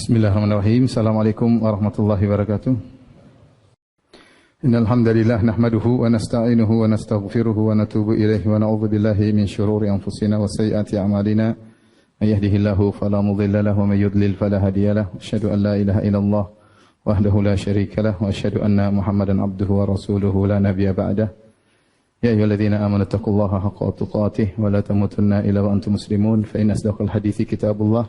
Bismillahirrahmanirrahim. Assalamualaikum warahmatullahi wabarakatuh. Innal hamdalillah nahmaduhu wa nasta'inuhu wa nastaghfiruhu wa natubu ilaihi wa na'udzu billahi min shururi anfusina wa sayyiati a'malina. May yahdihillahu fala mudilla lahu wa may yudlil fala hadiya lahu. Asyhadu an la ilaha illallah wahdahu la syarika lahu wa asyhadu anna Muhammadan abduhu wa rasuluhu la nabiyya ba'dah. Ya ayyuhalladzina amanu taqullaha haqqa tuqatih wa la tamutunna illa wa antum muslimun. Fa inna asdaqal hadithi kitabullah.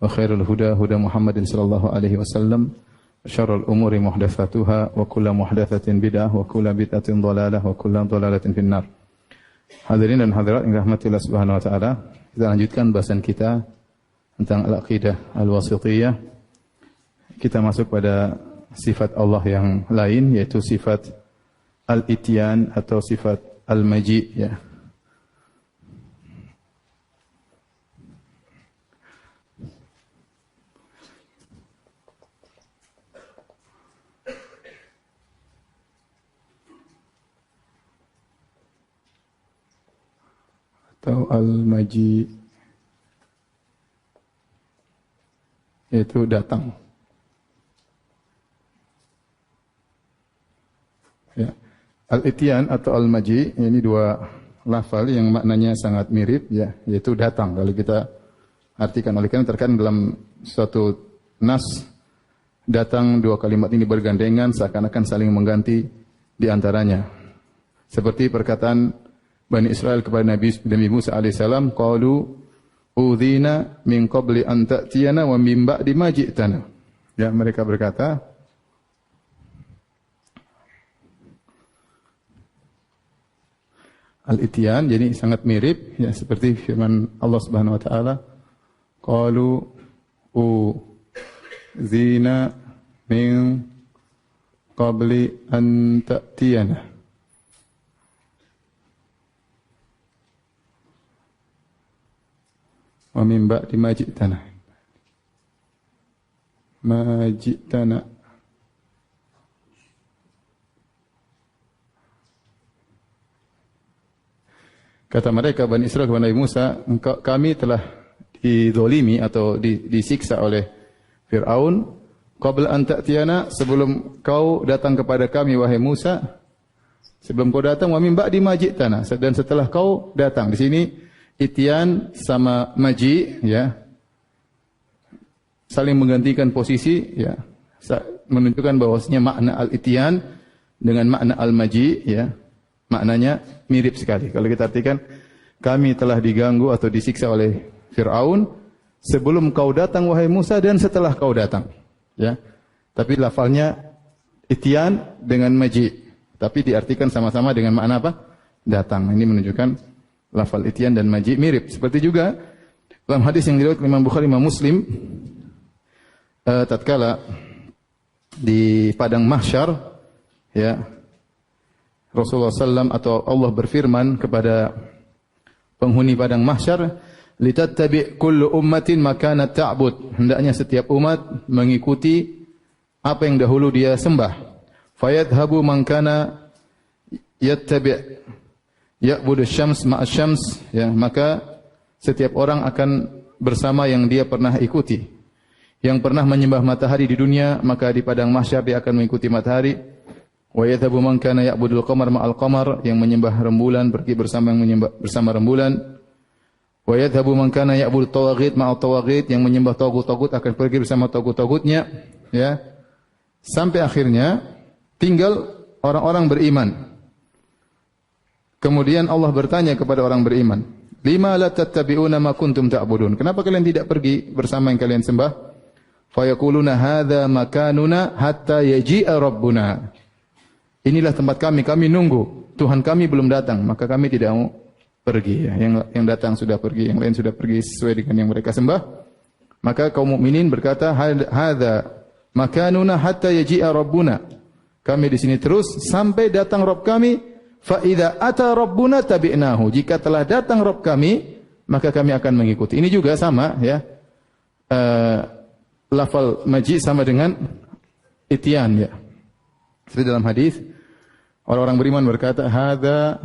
Wa khairul huda huda Muhammadin sallallahu alaihi wasallam wa syarrul umuri muhdatsatuha wa kullu muhdatsatin bid'ah wa kullu bid'atin dhalalah wa kullu dhalalatin finnar. Hadirin dan hadirat yang dirahmati Allah Subhanahu wa taala, kita lanjutkan bahasan kita tentang al-aqidah al-wasithiyah. Kita masuk pada sifat Allah yang lain, yaitu sifat al-ityan atau sifat al-maji, ya. Atau al-maji, yaitu datang. Ya. Al-ityan atau al-maji, ini dua lafal yang maknanya sangat mirip, ya, yaitu datang. Kalau kita artikan oleh karena terkadang dalam suatu nas, datang dua kalimat ini bergandengan seakan-akan saling mengganti di antaranya. Seperti perkataan Bani Israel kepada Nabi Musa alaihissalam, qalu udhina min qabli an ta'tiyana wa min ba'di ma ji'tana. Ya, mereka berkata, al-ityan jadi sangat mirip, ya, seperti firman Allah Subhanahu wa taala, qalu udhina min qabli an ta'tiyana. Wa min ba'di ma ji'tana. Ma ji'tana. Kata mereka Bani Israil kepada Nabi Musa, kami telah dizalimi atau disiksa oleh Fir'aun qabla an ta'tiyana, sebelum kau datang kepada kami wahai Musa. Sebelum kau datang, wa min ba'di ma ji'tana, dan setelah kau datang. Di sini ityan sama maji, ya, saling menggantikan posisi, ya, menunjukkan bahwasanya makna al-ityan dengan makna al-maji, ya, maknanya mirip sekali. Kalau kita artikan, kami telah diganggu atau disiksa oleh Fir'aun sebelum kau datang wahai Musa dan setelah kau datang, ya. Tapi lafalnya ityan dengan maji, tapi diartikan sama-sama dengan makna apa? Datang. Ini menunjukkan lafal ityan dan maji mirip. Seperti juga dalam hadis yang diriwayatkan Imam Bukhari, Imam Muslim, tatkala di padang mahsyar, ya, Rasulullah SAW atau Allah berfirman kepada penghuni padang mahsyar, litattabi' kullu ummatin makana ta'bud. Hendaknya setiap umat mengikuti apa yang dahulu dia sembah. Fayadhabu man kana yattabi' ya'budu syams ma'a syams, ya, maka setiap orang akan bersama yang dia pernah ikuti. Yang pernah menyembah matahari di dunia, maka di padang mahsyar dia akan mengikuti matahari. Wa yadhabu man kana ya'budul qamar ma'al qamar, yang menyembah rembulan pergi bersama yang menyembah bersama rembulan. Wa yadhabu man kana ya'budu tawaghit ma'al tawaghit, yang menyembah tagut-tagut akan pergi bersama tagut-tagutnya, ya. Sampai akhirnya tinggal orang-orang beriman. Kemudian Allah bertanya kepada orang beriman, lima la tattabi'una ma kuntum ta'budun? Kenapa kalian tidak pergi bersama yang kalian sembah? Fayaquluna hadza makanuna hatta yaji'a rabbuna. Inilah tempat kami, kami nunggu Tuhan kami belum datang, maka kami tidak mau pergi, ya. Yang datang sudah pergi, yang lain sudah pergi sesuai dengan yang mereka sembah. Maka kaum mukminin berkata, hadza makanuna hatta yaji'a rabbuna. Kami di sini terus sampai datang Rabb kami. Fa idza ata rabbuna tabi'nahu. Jika telah datang Rabb kami, maka kami akan mengikuti. Ini juga sama, ya. Lafal maji sama dengan ityan, ya. Seperti dalam hadis, orang-orang beriman berkata, hadza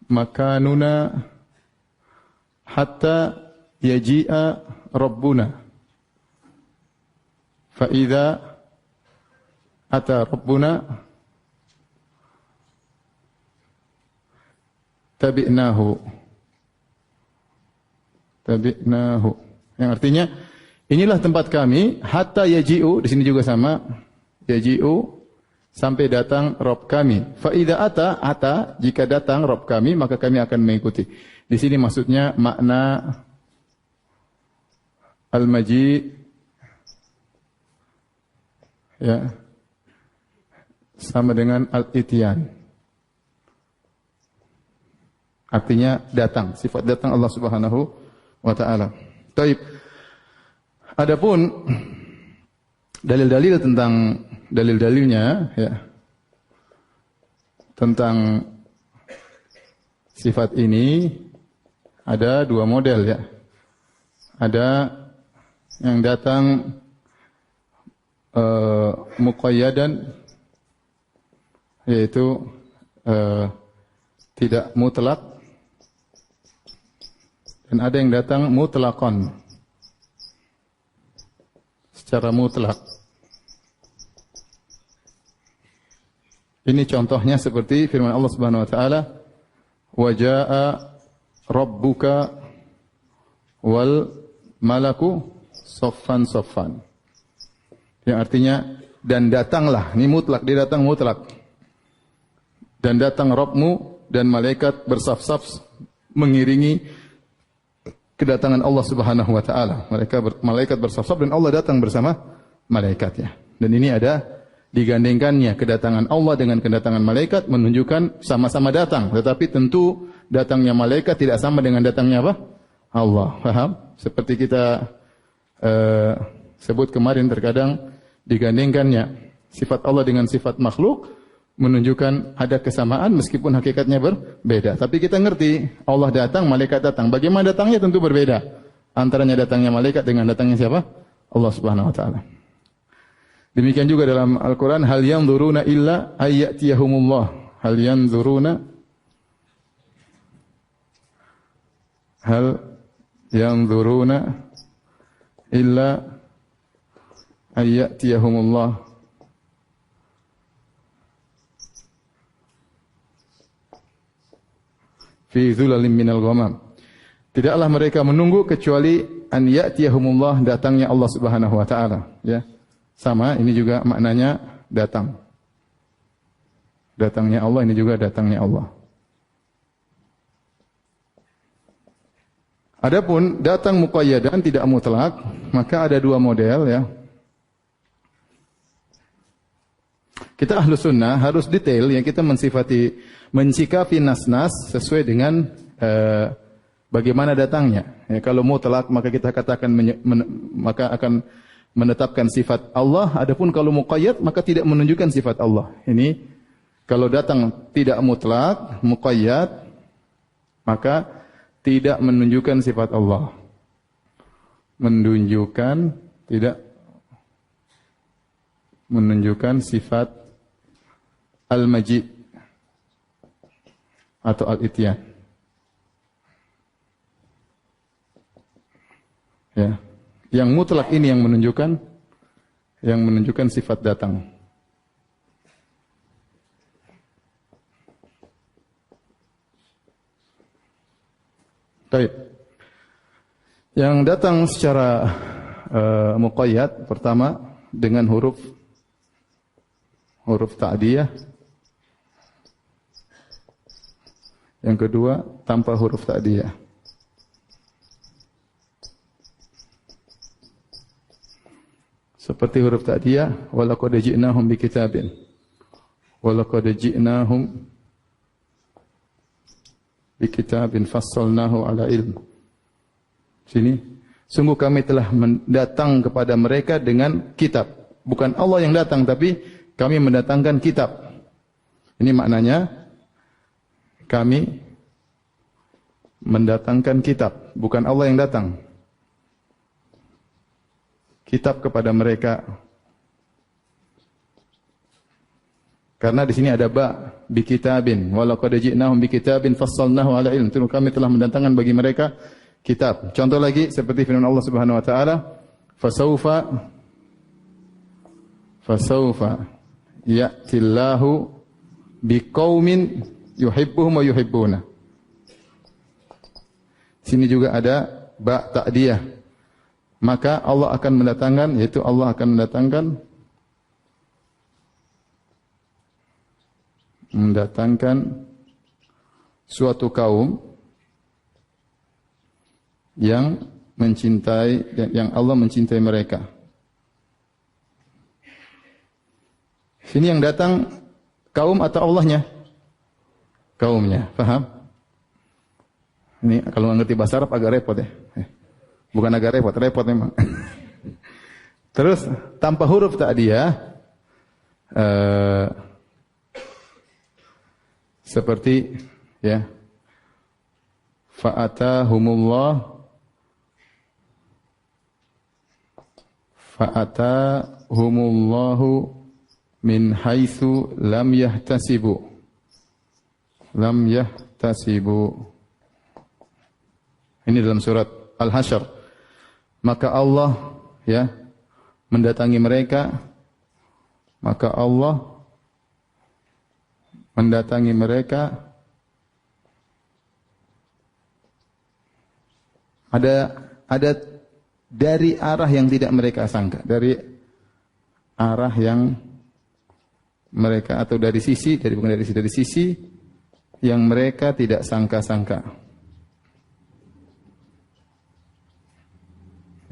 makanuna hatta yaji'a rabbuna. fa idza ata rabbuna tabi'nahu. Yang artinya inilah tempat kami hatta yaji'u, di sini juga sama. Yaji'u sampai datang Rabb kami. Fa idza ata jika datang Rabb kami maka kami akan mengikuti. Di sini maksudnya makna al-maji' ya sama dengan al-ityan. Artinya datang, sifat datang Allah Subhanahu wa taala. Taib. Adapun dalil-dalil tentang dalil-dalilnya ya tentang sifat ini ada dua model ya. Ada yang datang muqayyadan, yaitu tidak mutlak, dan ada yang datang mutlaqan, secara mutlak. Ini contohnya seperti firman Allah Subhanahu wa taala, "Wa jaa'a rabbuka wal malaku saffan saffan." Yang artinya dan datanglah, ini mutlak, dia datang mutlak. Dan datang Rabbmu dan malaikat bersaf-saf mengiringi kedatangan Allah Subhanahu wa taala. Malaikat bersaf-saf dan Allah datang bersama malaikatnya. Dan ini ada digandengkannya kedatangan Allah dengan kedatangan malaikat menunjukkan sama-sama datang, tetapi tentu datangnya malaikat tidak sama dengan datangnya apa? Allah. Paham? Seperti kita sebut kemarin, terkadang digandengkannya sifat Allah dengan sifat makhluk menunjukkan ada kesamaan meskipun hakikatnya berbeda. Tapi kita ngerti Allah datang, malaikat datang. Bagaimana datangnya tentu berbeda. Antaranya datangnya malaikat dengan datangnya siapa? Allah Subhanahu wa taala. Demikian juga dalam Al-Qur'an, hal yanzuruna illa ayyatiyahumullah. Hal yanzuruna illa ayyatiyahumullah fi dzulalim minal ghamam. Tidaklah mereka menunggu kecuali an ya'tiyahumullah, datangnya Allah Subhanahu wa taala, ya. Sama, ini juga maknanya datang. Datangnya Allah, ini juga datangnya Allah. Adapun datang muqayyadan tidak mutlak, maka ada dua model ya. Kita ahlu sunnah harus detail yang kita mensikapi nas-nas sesuai dengan bagaimana datangnya. Ya, kalau mutlak maka kita katakan maka akan menetapkan sifat Allah. Adapun kalau muqayyad maka tidak menunjukkan sifat Allah. Ini kalau datang tidak mutlak, muqayyad, maka tidak menunjukkan sifat Allah. Tidak menunjukkan sifat al-maji' atau al-ityan. Ya. Yang mutlak ini yang menunjukkan sifat datang. Baik. Yang datang secara muqayyad pertama dengan huruf ta'diyah. Yang kedua tanpa huruf ta'diyah. Seperti huruf ta'diyah, walaqad ji'nahum bikitabin. Walaqad ji'nahum bikitabin fassalnahu ala ilm. Sini, sungguh kami telah datang kepada mereka dengan kitab. Bukan Allah yang datang, tapi kami mendatangkan kitab. Ini maknanya kami mendatangkan kitab, bukan Allah yang datang. Kitab kepada mereka. Karena di sini ada ba bi kitabin, walaqad ji'nahum bi kitabin fassalnahu ala ilm. Kami telah mendatangkan bagi mereka kitab. Contoh lagi seperti firman Allah Subhanahu wa taala, fasaufa fasaufa ya'tillahu biqaumin yuhibbuhum wa yuhibbuna. Sini juga ada ba ta'diyah. Maka Allah akan mendatangkan, yaitu Allah akan mendatangkan suatu kaum yang mencintai, yang Allah mencintai mereka. Sini yang datang kaum atau Allahnya? Kaumnya, paham? Ini kalau nggak ngerti bahasa Arab agak repot ya. Bukan agak repot, repot memang. Terus tanpa huruf ta'diyah, seperti ya, fa'atahumullahu min haitsu lam yahtasibu. Ini dalam surat Al-Hasyr. Maka Allah ya mendatangi mereka. Ada dari arah yang tidak mereka sangka, dari arah yang mereka, atau dari sisi yang mereka tidak sangka-sangka.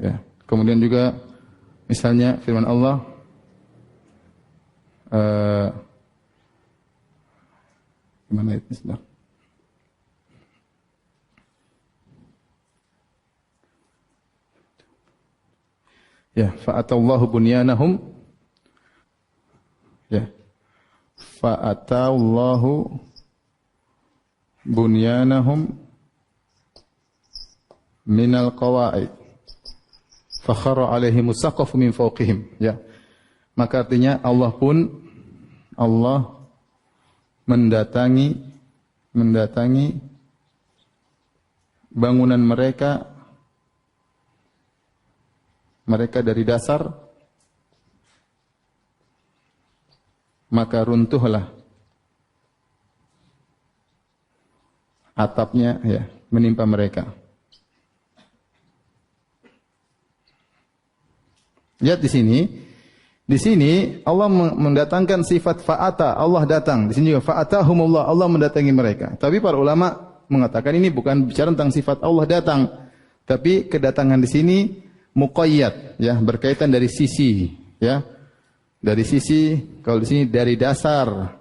Ya, kemudian juga misalnya firman Allah gimana itu sebentar? Ya, fa'atallahu bunyanahum. Ya. Fa'atallahu bunyanahum minal qawaid. Fakhara alaihimus saqafu min fawqihim. Ya. Maka artinya Allah mendatangi bangunan mereka dari dasar, maka runtuhlah atapnya ya, menimpa mereka. Lihat di sini Allah mendatangkan sifat fa'ata, Allah datang. Di sini juga fa'atahumullah, Allah mendatangi mereka. Tapi para ulama mengatakan ini bukan bicara tentang sifat Allah datang, tapi kedatangan di sini muqayyad, ya, berkaitan dari sisi, ya. Dari sisi, kalau di sini dari dasar,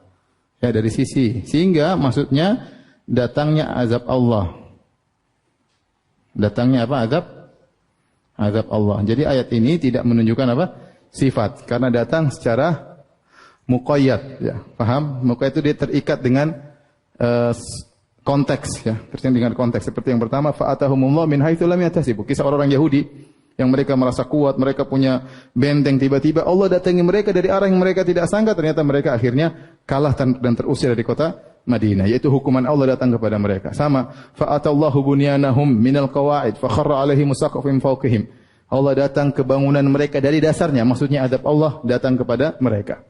ya, dari sisi. Sehingga maksudnya datangnya azab Allah. Datangnya apa? Azab Allah. Jadi ayat ini tidak menunjukkan apa? Sifat, karena datang secara muqayyad, ya. Paham? Muqayyad itu dia terikat dengan konteks, ya. Terikat dengan konteks. Seperti yang pertama, fa'atahumullah min haitsu lam yahtasibu. Kisah orang Yahudi yang mereka merasa kuat, mereka punya benteng, tiba-tiba Allah datangi mereka dari arah yang mereka tidak sangka, ternyata mereka akhirnya kalah dan terusir dari kota Madinah, yaitu hukuman Allah datang kepada mereka. Sama, fa'atallahu bunyanahum minal qawaid fa kharra alaihimus saqfu min fawqihim. Allah datang ke bangunan mereka dari dasarnya, maksudnya adab Allah datang kepada mereka.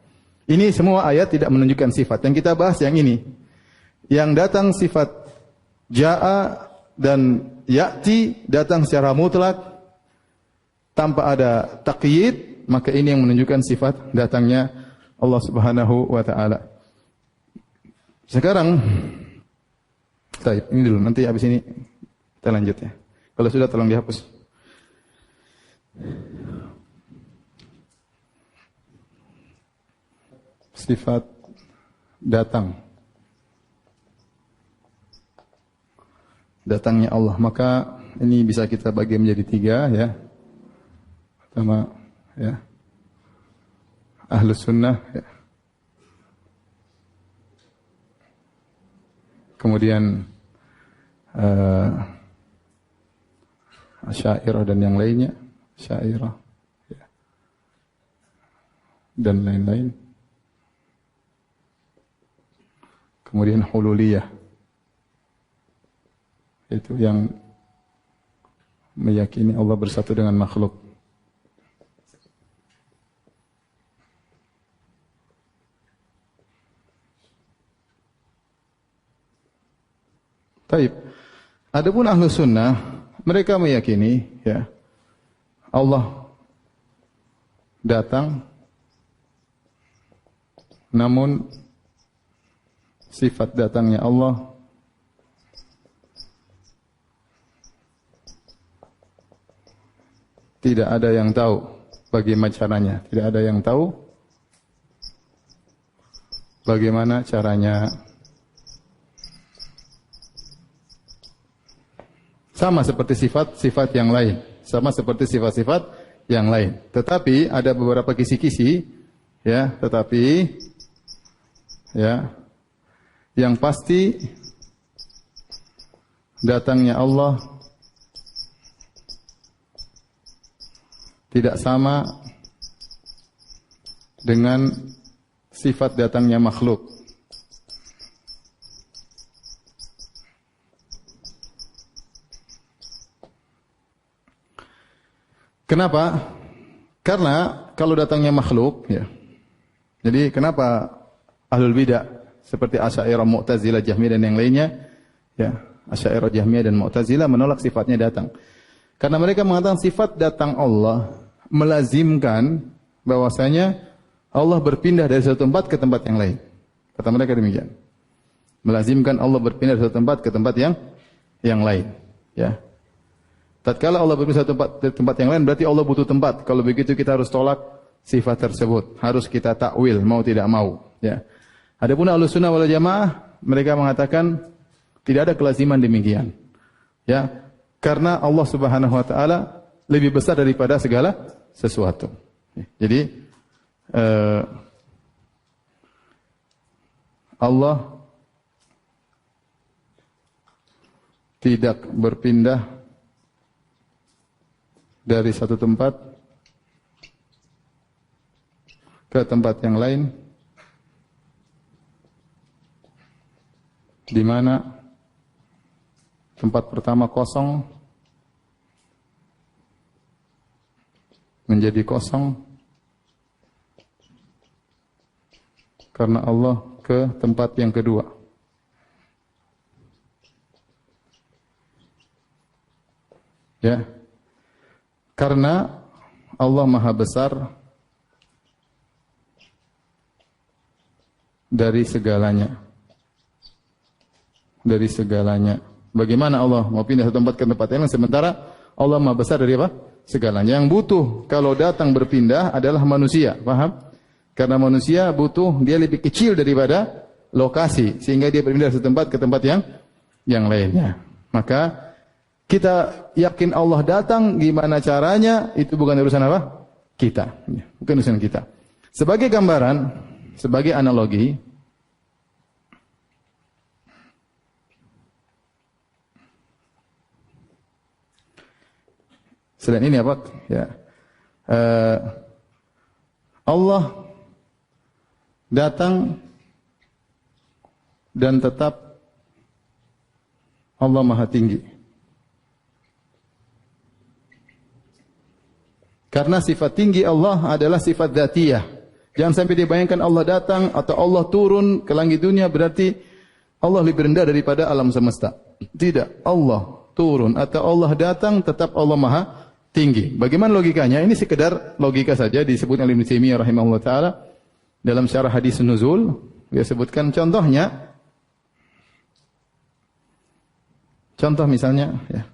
Ini semua ayat tidak menunjukkan sifat. Yang kita bahas yang ini. Yang datang sifat ja'a dan ya'ti datang secara mutlak tanpa ada taqyid, maka ini yang menunjukkan sifat datangnya Allah Subhanahu wa taala. Sekarang ini dulu, nanti habis ini kita lanjut ya. Kalau sudah tolong dihapus. Sifat datangnya Allah, maka ini bisa kita bagi menjadi 3 ya. Pertama ya, Ahlus Sunnah ya. Kemudian Asy'ariyah dan yang lainnya, Asy'ariyah ya. Dan lain-lain. Kemudian Hululiyah, itu yang meyakini Allah bersatu dengan makhluk. Taib. Adapun ahlu sunnah, mereka meyakini ya Allah datang, namun sifat datangnya Allah tidak ada yang tahu bagaimana caranya. Tidak ada yang tahu bagaimana caranya. Sama seperti sifat-sifat yang lain. Sama seperti sifat-sifat yang lain. Tetapi ada beberapa kisi-kisi, ya. Tetapi, ya, yang pasti datangnya Allah tidak sama dengan sifat datangnya makhluk. Kenapa? Karena kalau datangnya makhluk, ya. Jadi kenapa ahlul bidah seperti Asy'ariyah, Mu'tazilah, Jahmiyah dan yang lainnya, ya, Asy'ariyah, Jahmiyah dan Mu'tazilah menolak sifatnya datang. Karena mereka mengatakan sifat datang Allah melazimkan bahwasanya Allah berpindah dari satu tempat ke tempat yang lain. Kata mereka demikian. Melazimkan Allah berpindah dari satu tempat ke tempat yang lain, ya. Tatkala Allah berpindah dari tempat yang lain, berarti Allah butuh tempat. Kalau begitu kita harus tolak sifat tersebut. Harus kita takwil, mau tidak mau. Ya. Adapun Ahlus Sunnah wal Jamaah, mereka mengatakan tidak ada kelaziman demikian. Ya. Karena Allah Subhanahu wa taala lebih besar daripada segala sesuatu. Jadi Allah tidak berpindah dari satu tempat ke tempat yang lain, di mana tempat pertama kosong menjadi kosong karena Allah ke tempat yang kedua. Ya. Karena Allah Maha Besar dari segalanya. Dari segalanya. Bagaimana Allah mau pindah satu tempat ke tempat yang lain sementara Allah Maha Besar dari apa? Segalanya. Yang butuh kalau datang berpindah adalah manusia, paham? Karena manusia butuh, dia lebih kecil daripada lokasi sehingga dia berpindah dari satu tempat ke tempat yang lainnya. Maka kita yakin Allah datang, gimana caranya, itu bukan urusan apa? Kita. Bukan urusan kita. Sebagai gambaran, sebagai analogi, selain ini apa? Ya. Allah datang dan tetap Allah Maha Tinggi. Karena sifat tinggi Allah adalah sifat dzatiyah. Jangan sampai dibayangkan Allah datang atau Allah turun ke langit dunia berarti Allah lebih rendah daripada alam semesta. Tidak, Allah turun atau Allah datang tetap Allah Maha Tinggi. Bagaimana logikanya? Ini sekedar logika saja disebut oleh Ibnu Taimiyah rahimahullah taala dalam syarah hadis nuzul. Dia sebutkan contohnya. Contoh misalnya, ya.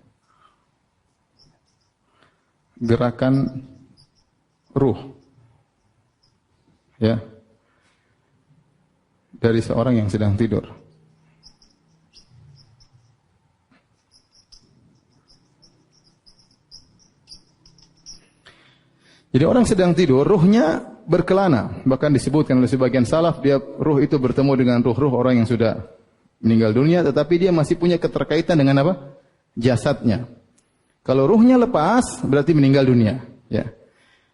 Gerakan ruh, ya, dari seorang yang sedang tidur. Jadi orang sedang tidur, ruhnya berkelana. Bahkan disebutkan oleh sebagian salaf, dia ruh itu bertemu dengan ruh-ruh orang yang sudah meninggal dunia, tetapi dia masih punya keterkaitan dengan apa? Jasadnya. Kalau ruhnya lepas, berarti meninggal dunia. Ya.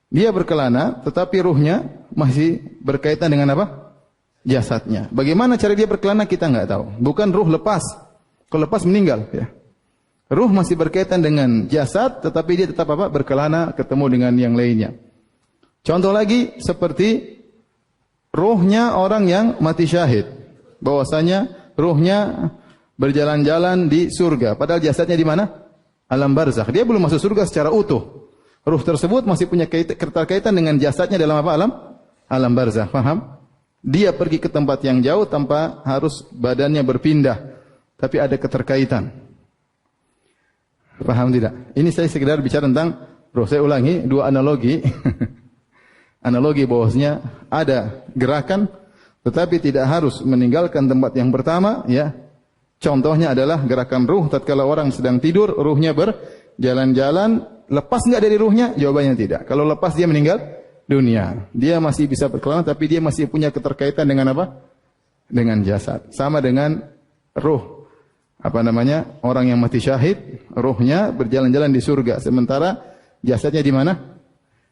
Dia berkelana, tetapi ruhnya masih berkaitan dengan apa? Jasadnya. Bagaimana cara dia berkelana kita nggak tahu. Bukan ruh lepas. Kalau lepas meninggal. Ya. Ruh masih berkaitan dengan jasad, tetapi dia tetap apa? Berkelana, ketemu dengan yang lainnya. Contoh lagi seperti ruhnya orang yang mati syahid. Bahwasanya ruhnya berjalan-jalan di surga. Padahal jasadnya di mana? Alam barzakh. Dia belum masuk surga secara utuh. Ruh tersebut masih punya keterkaitan dengan jasadnya dalam apa? Alam barzakh. Paham? Dia pergi ke tempat yang jauh tanpa harus badannya berpindah. Tapi ada keterkaitan. Paham tidak? Ini saya sekedar bicara tentang ruh. Saya ulangi dua analogi. Analogi bahwasanya ada gerakan tetapi tidak harus meninggalkan tempat yang pertama, ya. Contohnya adalah gerakan ruh tatkala orang sedang tidur, ruhnya berjalan-jalan, lepas enggak dari ruhnya? Jawabannya tidak. Kalau lepas dia meninggal dunia. Dia masih bisa berkelana tapi dia masih punya keterkaitan dengan apa? Dengan jasad. Sama dengan ruh. Orang yang mati syahid, ruhnya berjalan-jalan di surga, sementara jasadnya di mana?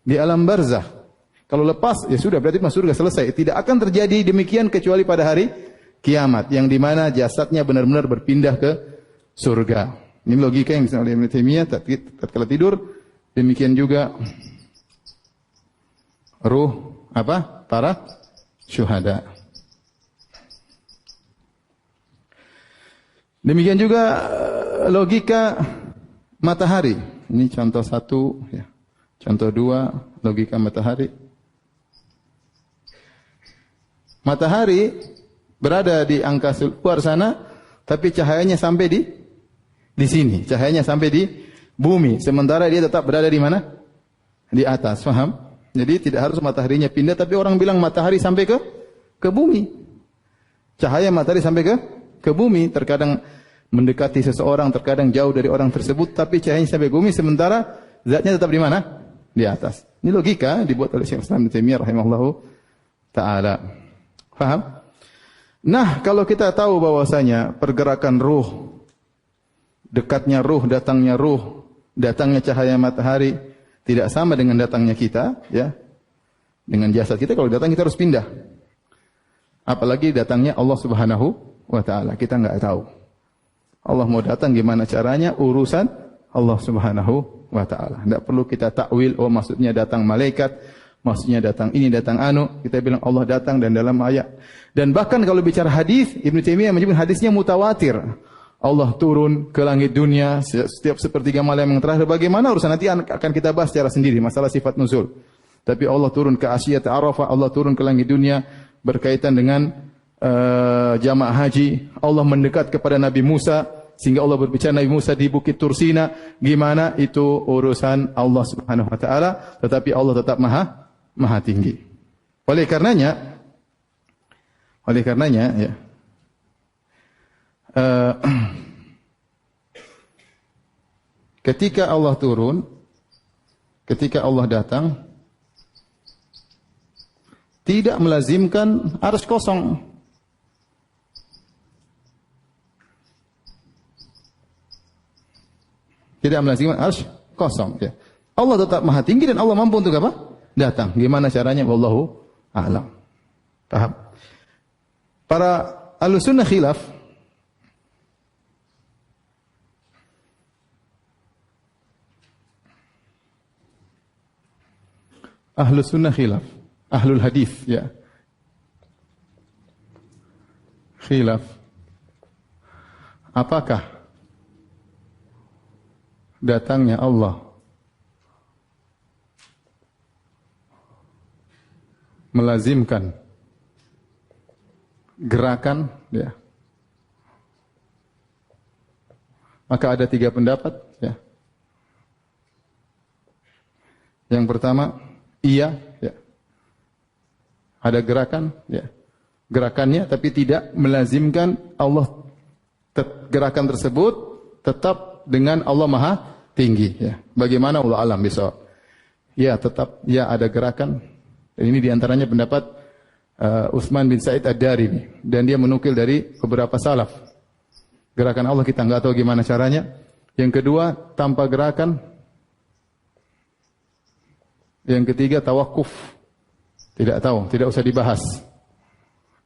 Di alam barzakh. Kalau lepas, ya sudah, berarti masuk surga, selesai. Tidak akan terjadi demikian kecuali pada hari kiamat, yang di mana jasadnya benar-benar berpindah ke surga. Ini logika yang disebut oleh Ibnu Taimiyah tatkala tidur. Demikian juga ruh para syuhada. Demikian juga logika matahari. Ini contoh satu, ya. Contoh dua, logika matahari. Matahari berada di angkasa luar sana, tapi cahayanya sampai di sini. Cahayanya sampai di bumi. Sementara dia tetap berada di mana? Di atas. Faham? Jadi tidak harus mataharinya pindah, tapi orang bilang matahari sampai ke bumi. Cahaya matahari sampai ke bumi. Terkadang mendekati seseorang, terkadang jauh dari orang tersebut, tapi cahayanya sampai ke bumi. Sementara zatnya tetap di mana? Di atas. Ini logika dibuat oleh Syekh Islam Ibnu Taimiyah rahimahullahu taala. Paham? Nah, kalau kita tahu bahwasanya pergerakan ruh, dekatnya ruh, datangnya cahaya matahari tidak sama dengan datangnya kita, ya. Dengan jasad kita, kalau datang kita harus pindah. Apalagi datangnya Allah Subhanahu wa taala, kita enggak tahu. Allah mau datang gimana caranya, urusan Allah Subhanahu wa taala. Tidak perlu kita takwil, oh maksudnya datang malaikat, maksudnya datang ini, datang anu. Kita bilang Allah datang dan dalam ayat. Dan bahkan kalau bicara hadis, Ibnu Taimiyah menyebut hadisnya mutawatir. Allah turun ke langit dunia setiap sepertiga malam yang terakhir. Bagaimana urusan nanti akan kita bahas secara sendiri masalah sifat nuzul. Tapi Allah turun ke Asyiyat Arafah, Allah turun ke langit dunia berkaitan dengan jamaah haji. Allah mendekat kepada Nabi Musa sehingga Allah berbicara Nabi Musa di Bukit Tursina. Gimana itu urusan Allah Subhanahu wa taala, tetapi Allah tetap maha tinggi. Oleh karenanya ya, ketika Allah turun, ketika Allah datang, tidak melazimkan arsy kosong. Tidak melazimkan arsy kosong. Ya. Allah tetap maha tinggi dan Allah mampu untuk apa? Datang. Gimana caranya? Wallahu a'lam. Paham? Para Ahlussunnah khilaf. Ahlussunnah khilaf. Ahlul hadis, ya. Khilaf. Apakah datangnya Allah melazimkan gerakan, ya. Maka ada 3 pendapat, ya. Yang pertama, iya, ya. Ada gerakan, ya. Gerakannya tapi tidak melazimkan Allah, gerakan tersebut tetap dengan Allah Maha Tinggi, ya. Bagaimana Allah alam bisa? Ya, tetap ya ada gerakan. Dan ini diantaranya pendapat Utsman bin Sa'id Ad-Darimi, dan dia menukil dari beberapa salaf. Gerakan Allah kita enggak tahu gimana caranya. Yang kedua, tanpa gerakan. Yang ketiga, tawakuf. Tidak tahu, tidak usah dibahas.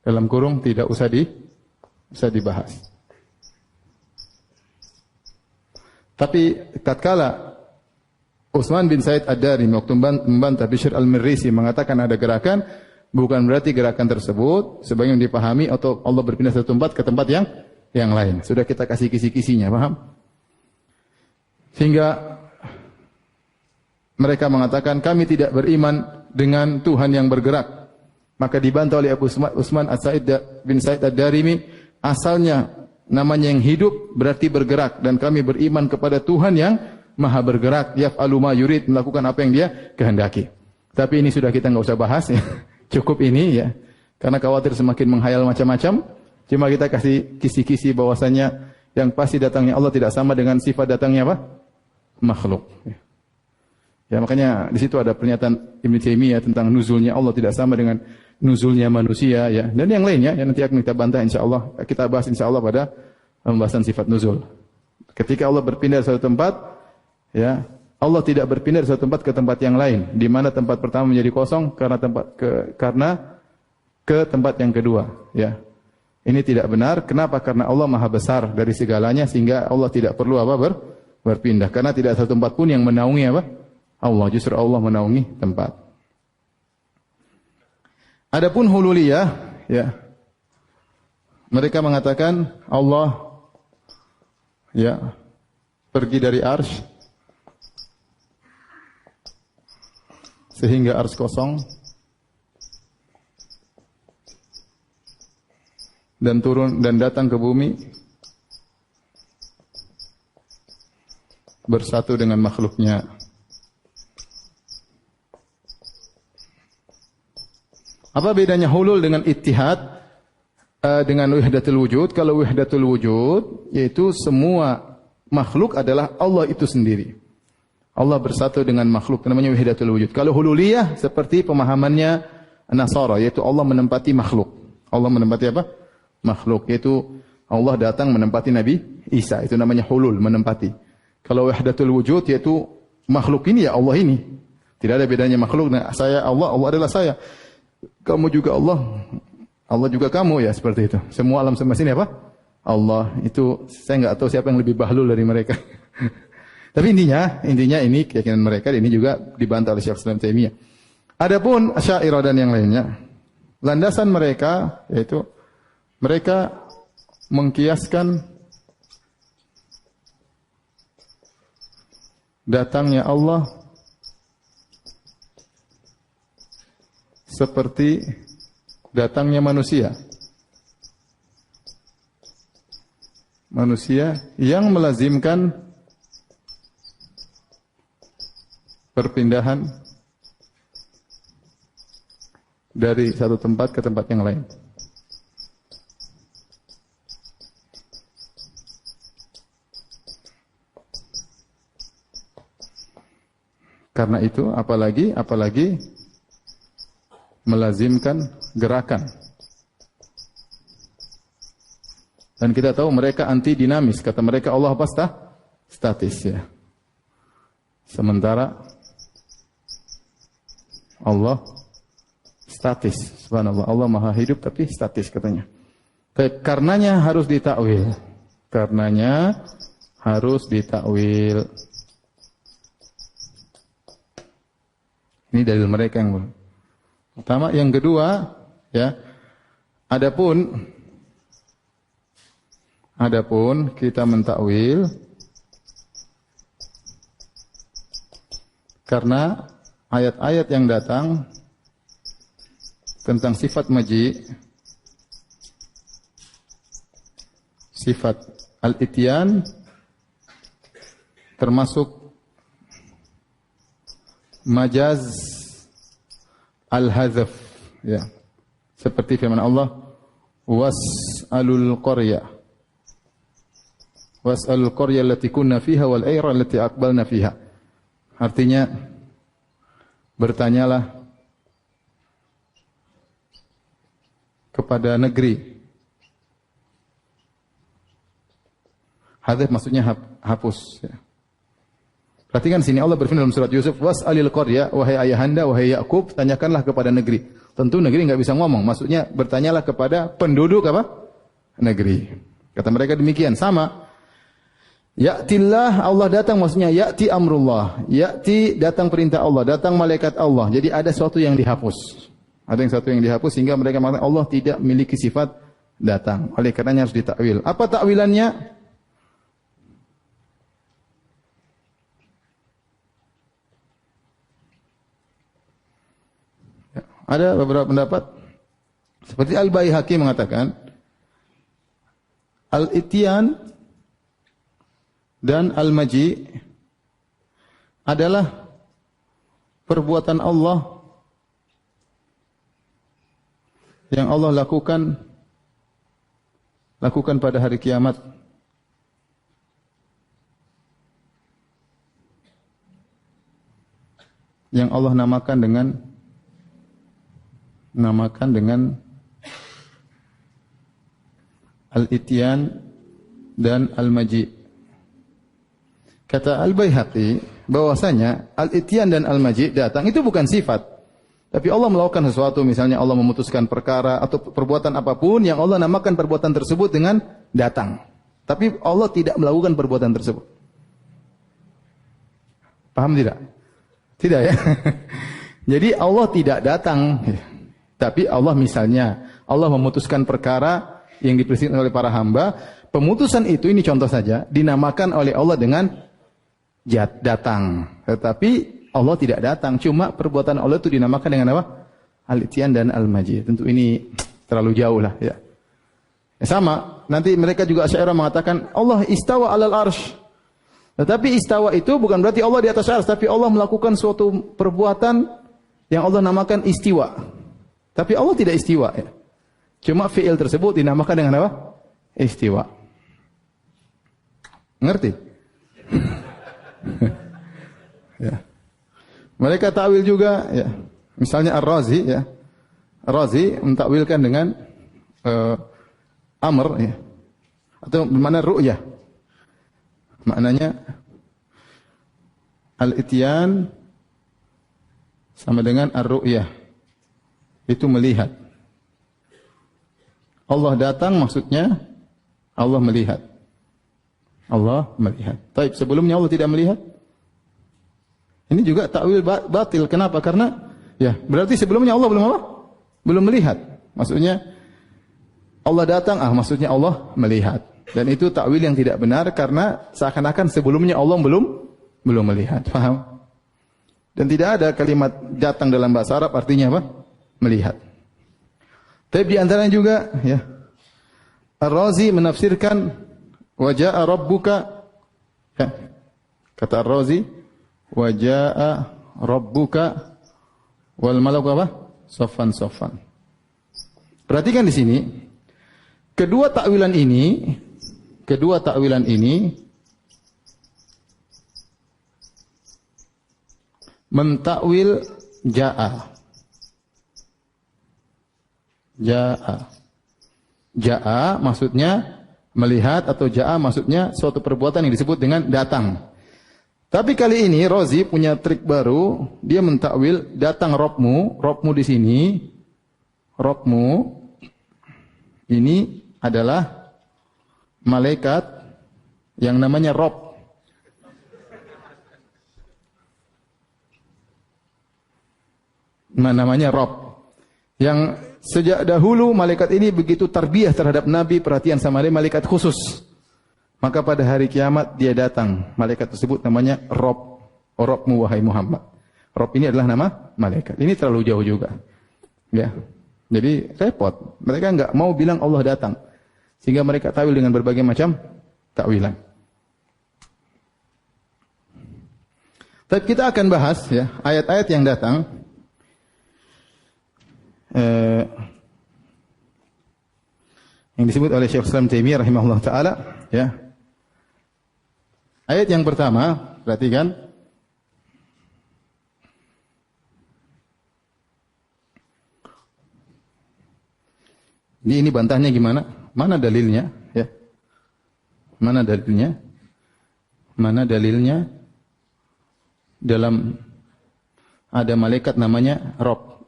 Dalam kurung tidak usah dibahas. Tapi tatkala Utsman bin Sa'id Ad-Darimi waktu membantah Bishr al-Mirrisi mengatakan ada gerakan, bukan berarti gerakan tersebut sebagaimana dipahami atau Allah berpindah satu tempat ke tempat yang lain. Sudah kita kasih kisi-kisinya, paham? Sehingga mereka mengatakan kami tidak beriman dengan Tuhan yang bergerak. Maka dibantah oleh Abu Utsman As-Sa'id bin Sa'id Ad-Darimi, asalnya namanya yang hidup berarti bergerak, dan kami beriman kepada Tuhan yang maha bergerak, yaf'alu ma yurid, melakukan apa yang dia kehendaki. Tapi ini sudah kita nggak usah bahas ya. Cukup ini ya. Karena khawatir semakin menghayal macam-macam. Cuma kita kasih kisi-kisi bahwasanya yang pasti datangnya Allah tidak sama dengan sifat datangnya apa? Makhluk. Ya makanya di situ ada pernyataan Ibnu Taimiyah tentang nuzulnya Allah tidak sama dengan nuzulnya manusia ya. Dan yang lainnya yang nanti akan kita bantah insyaallah, kita bahas insyaallah pada pembahasan sifat nuzul. Ketika Allah berpindah dari satu tempat ya, Allah tidak berpindah dari satu tempat ke tempat yang lain. Di mana tempat pertama menjadi kosong karena ke tempat yang kedua ya. Ini tidak benar. Kenapa? Karena Allah maha besar dari segalanya sehingga Allah tidak perlu berpindah. Karena tidak satu tempat pun yang menaungi apa? Allah, justru Allah menaungi tempat. Adapun hululiyah, ya, mereka mengatakan Allah, ya, pergi dari arsy sehingga arsy kosong dan turun dan datang ke bumi bersatu dengan makhluknya. Apa bedanya hulul dengan ittihad dengan wahdatul wujud? Kalau wahdatul wujud yaitu semua makhluk adalah Allah itu sendiri. Allah bersatu dengan makhluk, namanya wahdatul wujud. Kalau hululiyah seperti pemahamannya Nasara, yaitu Allah menempati makhluk. Allah menempati apa? Makhluk, yaitu Allah datang menempati Nabi Isa, itu namanya hulul, menempati. Kalau wahdatul wujud yaitu makhluk ini ya Allah ini. Tidak ada bedanya makhluk, nah, saya Allah, Allah adalah saya. Kamu juga Allah, Allah juga kamu ya, seperti itu. Semua alam semesta ini apa? Allah. Itu saya nggak tahu siapa yang lebih bahlul dari mereka. Tapi intinya ini keyakinan mereka, ini juga dibantah oleh Syekh Islam Taimiyah. Adapun Asy'ariyah dan yang lainnya, landasan mereka yaitu mereka mengkiaskan datangnya Allah seperti datangnya manusia. Manusia yang melazimkan perpindahan dari satu tempat ke tempat yang lain. Karena itu apalagi melazimkan gerakan. Dan kita tahu mereka anti dinamis. Kata mereka Allah apa? Statis ya. Sementara Allah statis. Subhanallah. Allah maha hidup tapi statis katanya. Karenanya harus ditakwil. Karenanya harus ditakwil. Ini dalil mereka yang pertama, yang kedua, ya. Adapun kita mentakwil karena ayat-ayat yang datang tentang sifat maji, sifat al-ityan, termasuk majaz al-hazaf ya. Seperti firman Allah, was'alul qaryah allati kunna fiha wal 'ayra allati aqbalna fiha. Artinya bertanyalah kepada negeri. Hadzaf maksudnya hapus ya. Perhatikan sini Allah berfirman dalam surat Yusuf, was'alil qaryah, wahai ayahanda, wahai Yakub, tanyakanlah kepada negeri. Tentu negeri enggak bisa ngomong, maksudnya bertanyalah kepada penduduk apa? Negeri. Kata mereka demikian, sama. Ya'tillah, Allah datang maksudnya ya'ti amrullah. Ya'ti datang perintah Allah, datang malaikat Allah. Jadi ada sesuatu yang dihapus. Ada yang satu yang dihapus sehingga mereka mengatakan Allah tidak memiliki sifat datang. Oleh karenanya harus ditakwil. Apa takwilannya? Ya, ada beberapa pendapat. Seperti Al-Baihaqi mengatakan, Al-Ityan dan Al-Maji adalah perbuatan Allah yang Allah lakukan pada hari kiamat. Yang Allah namakan dengan Al-Ityan dan Al-Maji. Kata Al-Baihaqi bahwasanya Al-Ityan dan Al-Maji datang itu bukan sifat. Tapi Allah melakukan sesuatu, misalnya Allah memutuskan perkara atau perbuatan apapun yang Allah namakan perbuatan tersebut dengan datang. Tapi Allah tidak melakukan perbuatan tersebut. Paham tidak? Tidak ya? Jadi Allah tidak datang. Tapi Allah misalnya, Allah memutuskan perkara yang diperintahkan oleh para hamba. Pemutusan itu, ini contoh saja, dinamakan oleh Allah dengan datang. Tetapi Allah tidak datang, cuma perbuatan Allah itu dinamakan dengan apa? Al-Ityan dan Al-Maji. Tentu ini terlalu jauh lah ya. Sama, nanti mereka juga Asy'ariyah mengatakan Allah istawa 'alal arsy. Tetapi istawa itu bukan berarti Allah di atas arsy, tapi Allah melakukan suatu perbuatan yang Allah namakan istiwa. Tapi Allah tidak istiwa ya. Cuma fi'il tersebut dinamakan dengan apa? Istiwa. Ngerti? Ya. Mereka takwil juga ya. Misalnya Ar-Razi ya. Ar-Razi mentakwilkan dengan amr ya. Atau bermakna ru'yah. Maknanya Al-Ityan sama dengan Ar-Ru'yah. Itu melihat. Allah datang maksudnya Allah melihat. Allah melihat. Baik, sebelumnya Allah tidak melihat. Ini juga takwil batil. Kenapa? Karena ya berarti sebelumnya Allah belum apa? Belum melihat. Maksudnya Allah datang, maksudnya Allah melihat. Dan itu takwil yang tidak benar karena seakan-akan sebelumnya Allah belum melihat. Paham? Dan tidak ada kalimat datang dalam bahasa Arab artinya apa? Melihat. Tapi di antaranya juga ya Ar-Razi menafsirkan wa jaa'a rabbuka ya. Kata Ar-Razi wa jaa'a rabbuka wal malaku apa? Saffan. Perhatikan di sini kedua takwilan ini mentakwil jaa'a. Jaa'a maksudnya melihat atau jaa'a maksudnya suatu perbuatan yang disebut dengan datang. Tapi kali ini Razi punya trik baru, dia mentakwil datang Rabbmu di sini. Rabbmu ini adalah malaikat yang namanya Rabb. Namanya Rabb. Yang sejak dahulu malaikat ini begitu tarbiyah terhadap Nabi, perhatian sama dia, malaikat khusus. Maka pada hari kiamat dia datang. Malaikat tersebut namanya Rabb. Rabbmu wahai Muhammad. Rabb ini adalah nama malaikat. Ini terlalu jauh juga. Ya. Jadi repot. Mereka enggak mau bilang Allah datang. Sehingga mereka takwil dengan berbagai macam takwilan. Tapi kita akan bahas ya ayat-ayat yang datang yang disebut oleh Syekh Islam Taimiyah rahimahullah taala ya. Ayat yang pertama, perhatikan. Ini bantahnya gimana? Mana dalilnya? Ya. Mana dalilnya? Mana dalilnya? Dalam ada malaikat namanya Rabb.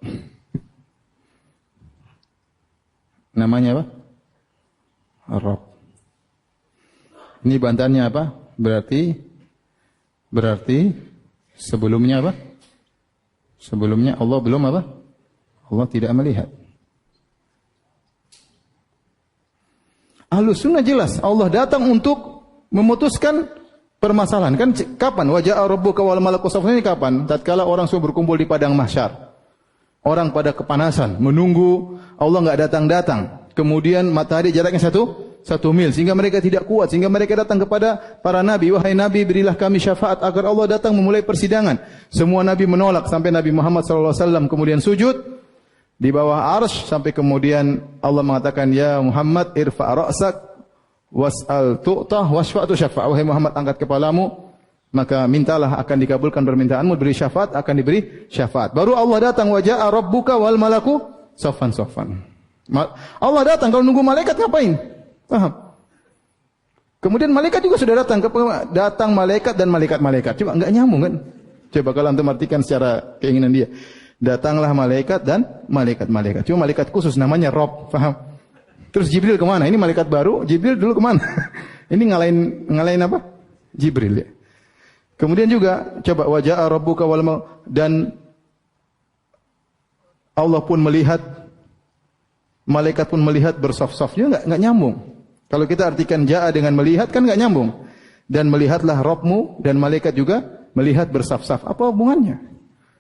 Namanya apa? Rabb. Ini bantahannya apa? Berarti sebelumnya apa? Sebelumnya Allah belum apa? Allah tidak melihat. Ahlus sunnah jelas Allah datang untuk memutuskan permasalahan. Kan kapan? Wa ja'a rabbuka wal malaku saffan, ini kapan? Tatkala orang semua berkumpul di padang mahsyar. Orang pada kepanasan, menunggu Allah enggak datang-datang. Kemudian matahari jaraknya satu mil, sehingga mereka tidak kuat, sehingga mereka datang kepada para nabi, wahai nabi berilah kami syafaat agar Allah datang memulai persidangan. Semua nabi menolak sampai Nabi Muhammad SAW kemudian sujud di bawah arsy, sampai kemudian Allah mengatakan, ya Muhammad irfa' ra'sak was'al tu'tah wasfa'tu syafa'. Wahai Muhammad, angkat kepalamu maka mintalah akan dikabulkan permintaanmu, beri syafaat akan diberi syafaat. Baru Allah datang, wa ja'a rabbuka wal malaku saffan saffan. Allah datang, kalau nunggu malaikat ngapain? Paham? Kemudian malaikat juga sudah datang malaikat dan malaikat-malaikat. Coba enggak nyambung kan? Coba kalau antum artikan secara keinginan dia. Datanglah malaikat dan malaikat-malaikat. Cuma malaikat khusus namanya Rob, paham? Terus Jibril kemana? Ini malaikat baru, Jibril dulu kemana? Ini ngalahin apa? Jibril ya. Kemudian juga coba wa ja'a rabbuka wal dan Allah pun melihat, malaikat pun melihat bersaf-safnya, enggak nyambung. Kalau kita artikan ja'a dengan melihat kan enggak nyambung. Dan melihatlah Rabbmu dan malaikat juga melihat bersaf-saf. Apa hubungannya?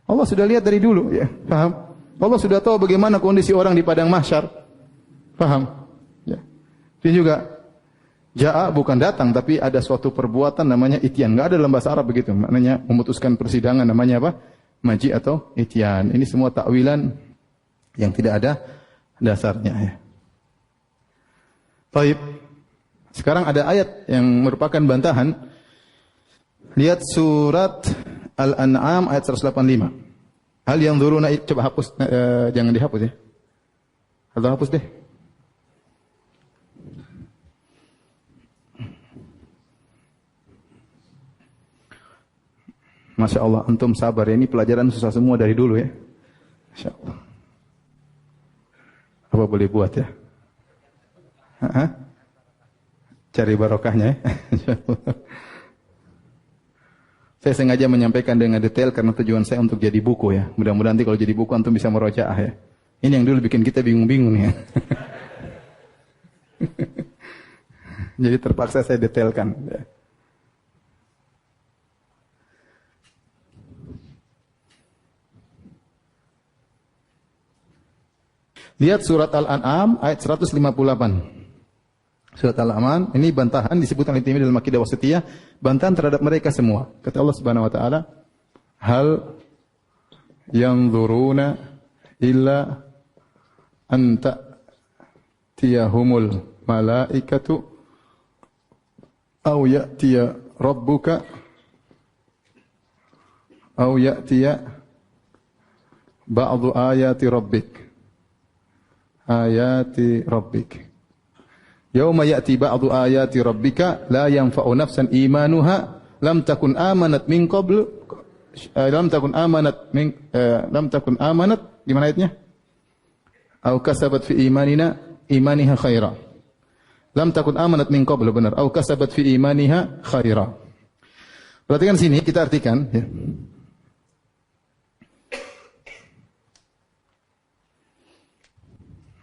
Allah sudah lihat dari dulu ya. Paham? Allah sudah tahu bagaimana kondisi orang di padang mahsyar. Paham? Ya. Ini juga ja'a bukan datang, tapi ada suatu perbuatan namanya ityan. Enggak ada dalam bahasa Arab begitu. Maknanya memutuskan persidangan namanya apa? Maji atau ityan. Ini semua takwilan yang tidak ada dasarnya ya. Baik. Sekarang ada ayat yang merupakan bantahan. Lihat surat Al-An'am ayat 185. Hal yang dzuruna, coba hapus, jangan dihapus ya. Atau hapus deh. Masya Allah, antum sabar ya. Ini pelajaran susah semua dari dulu ya. Masya Allah. Apa boleh buat ya? Cari barokahnya ya. Saya sengaja menyampaikan dengan detail karena tujuan saya untuk jadi buku ya. Mudah-mudahan nanti kalau jadi buku antum bisa merojaah ya. Ini yang dulu bikin kita bingung-bingung ya. Jadi terpaksa saya detailkan ya. Lihat surat Al-An'am ayat 158. Surat Al-An'am ini bantahan disebutkan oleh Taimiyah dalam Aqidah Wasithiyah, bantahan terhadap mereka semua. Kata Allah Subhanahu wa taala, "Hal yanzuruna illa anta tiyahumul malaikatu aw ya'tiya rabbuka aw ya'tiya ba'du ayati rabbik. Yauma ya'ti ba'du ayati rabbika la yanfa'u nafsan imanuha lam takun amanat min qablu lam takun amanat gimana ayatnya? Au kasabat fi imaniha khaira. Lam takun amanat min qablu, benar. Au kasabat fi imaniha khaira. Perhatikan sini, kita artikan ya.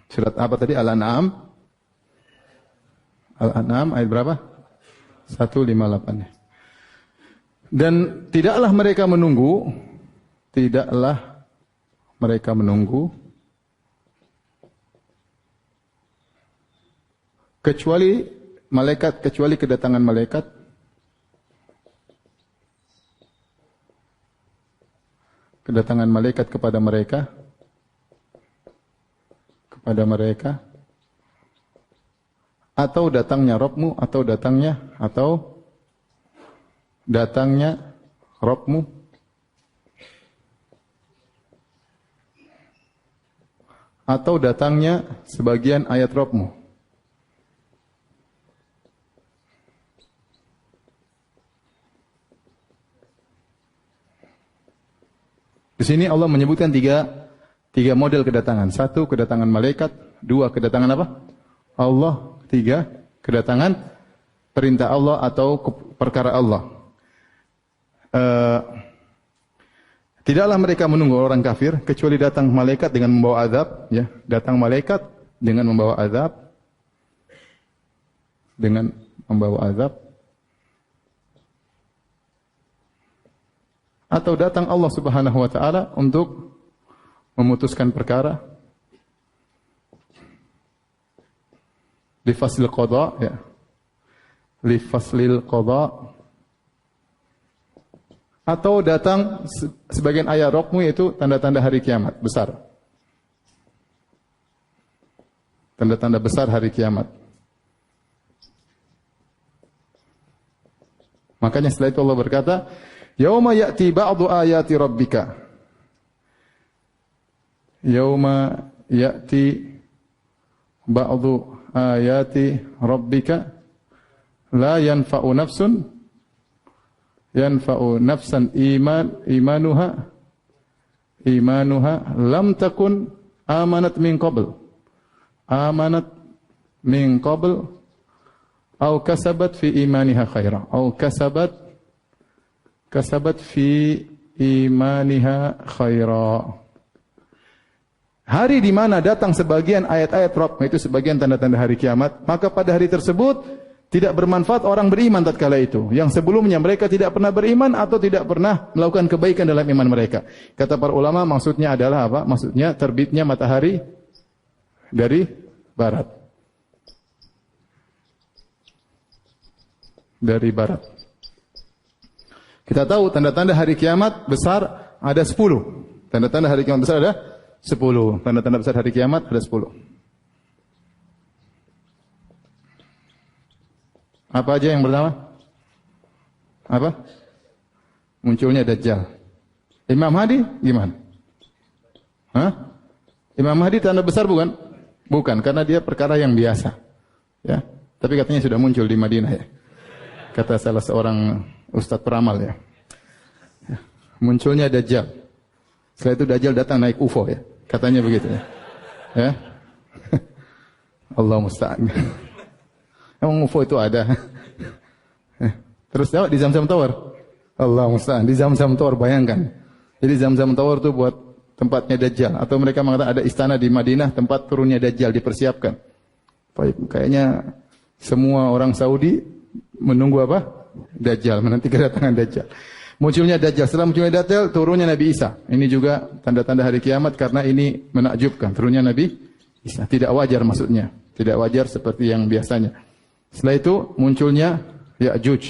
Surat apa tadi? Al-An'am. Al-An'am ayat berapa? 158. Dan tidaklah mereka menunggu kecuali kedatangan malaikat kepada mereka atau datangnya Rabbmu atau datangnya Rabbmu atau datangnya sebagian ayat Rabbmu. Di sini Allah menyebutkan tiga model kedatangan. Satu, kedatangan malaikat. Dua, kedatangan apa? Allah. Tiga, kedatangan perintah Allah atau perkara Allah. Tidaklah mereka menunggu orang kafir kecuali datang malaikat dengan membawa azab, ya. Datang malaikat dengan membawa azab. dengan membawa azab, atau datang Allah Subhanahu wa taala untuk memutuskan perkara li faslil qada, ya, li faslil qada, atau datang sebagian ayat rokmu, yaitu tanda-tanda hari kiamat besar, tanda-tanda besar hari kiamat. Makanya setelah itu Allah berkata, yauma ya'ti ba'du ayati rabbika, yauma ya'ti ba'du ayati rabbika la yanfa'u nafsan imanuha lam takun amanat min qabl aw kasabat fi imaniha khaira aw kasabat fi imaniha khaira. Hari di mana datang sebagian ayat-ayat Rabb, itu sebagian tanda-tanda hari kiamat, maka pada hari tersebut tidak bermanfaat orang beriman tatkala itu. Yang sebelumnya mereka tidak pernah beriman atau tidak pernah melakukan kebaikan dalam iman mereka. Kata para ulama, maksudnya adalah apa? Maksudnya terbitnya matahari dari barat. Dari barat. Kita tahu tanda-tanda hari kiamat besar ada 10. Tanda-tanda hari kiamat besar ada 10. Tanda-tanda besar hari kiamat ada 10. Apa aja yang pertama? Apa? Munculnya Dajjal. Imam Mahdi gimana? Hah? Imam Mahdi tanda besar bukan? Bukan, karena dia perkara yang biasa. Ya. Tapi katanya sudah muncul di Madinah, ya. Kata salah seorang ustadz peramal, ya. Munculnya Dajjal. Setelah itu Dajjal datang naik UFO, ya. Katanya begitu, ya. Ya. Allah musta'an. Emang UFO itu ada. Terus di Zamzam Tower. Allah musta'an. Di Zamzam Tower, bayangkan. Jadi Zamzam Tower itu buat tempatnya Dajjal. Atau mereka mengatakan ada istana di Madinah tempat turunnya Dajjal dipersiapkan. Baik, kayaknya semua orang Saudi menunggu apa? Dajjal, menanti kedatangan Dajjal. Munculnya Dajjal, setelah munculnya Dajjal, turunnya Nabi Isa. Ini juga tanda-tanda hari kiamat karena ini menakjubkan. Turunnya Nabi Isa, tidak wajar maksudnya. Tidak wajar seperti yang biasanya. Setelah itu munculnya Ya'juj.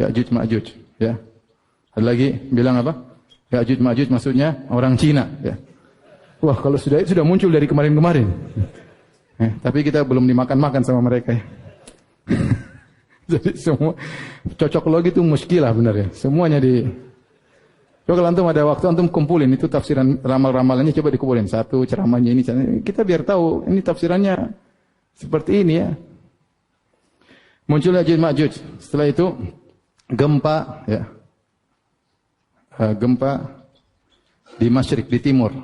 Ya'juj Ma'juj, ya. Ada lagi bilang apa? Ya'juj Ma'juj maksudnya orang Cina, ya. Wah, kalau sudah muncul dari kemarin-kemarin. Tapi kita belum dimakan-makan sama mereka, ya. Jadi semua cocok logi itu muskilah benar, ya. Semuanya di. Coba kalau antum ada waktu antum kumpulin itu tafsiran ramal-ramalannya, coba dikumpulin satu ceramahnya ini. Kita biar tahu ini tafsirannya seperti ini, ya. Munculnya Ya'juj Ma'juj. Setelah itu gempa, ya. Gempa di masyrik, di timur.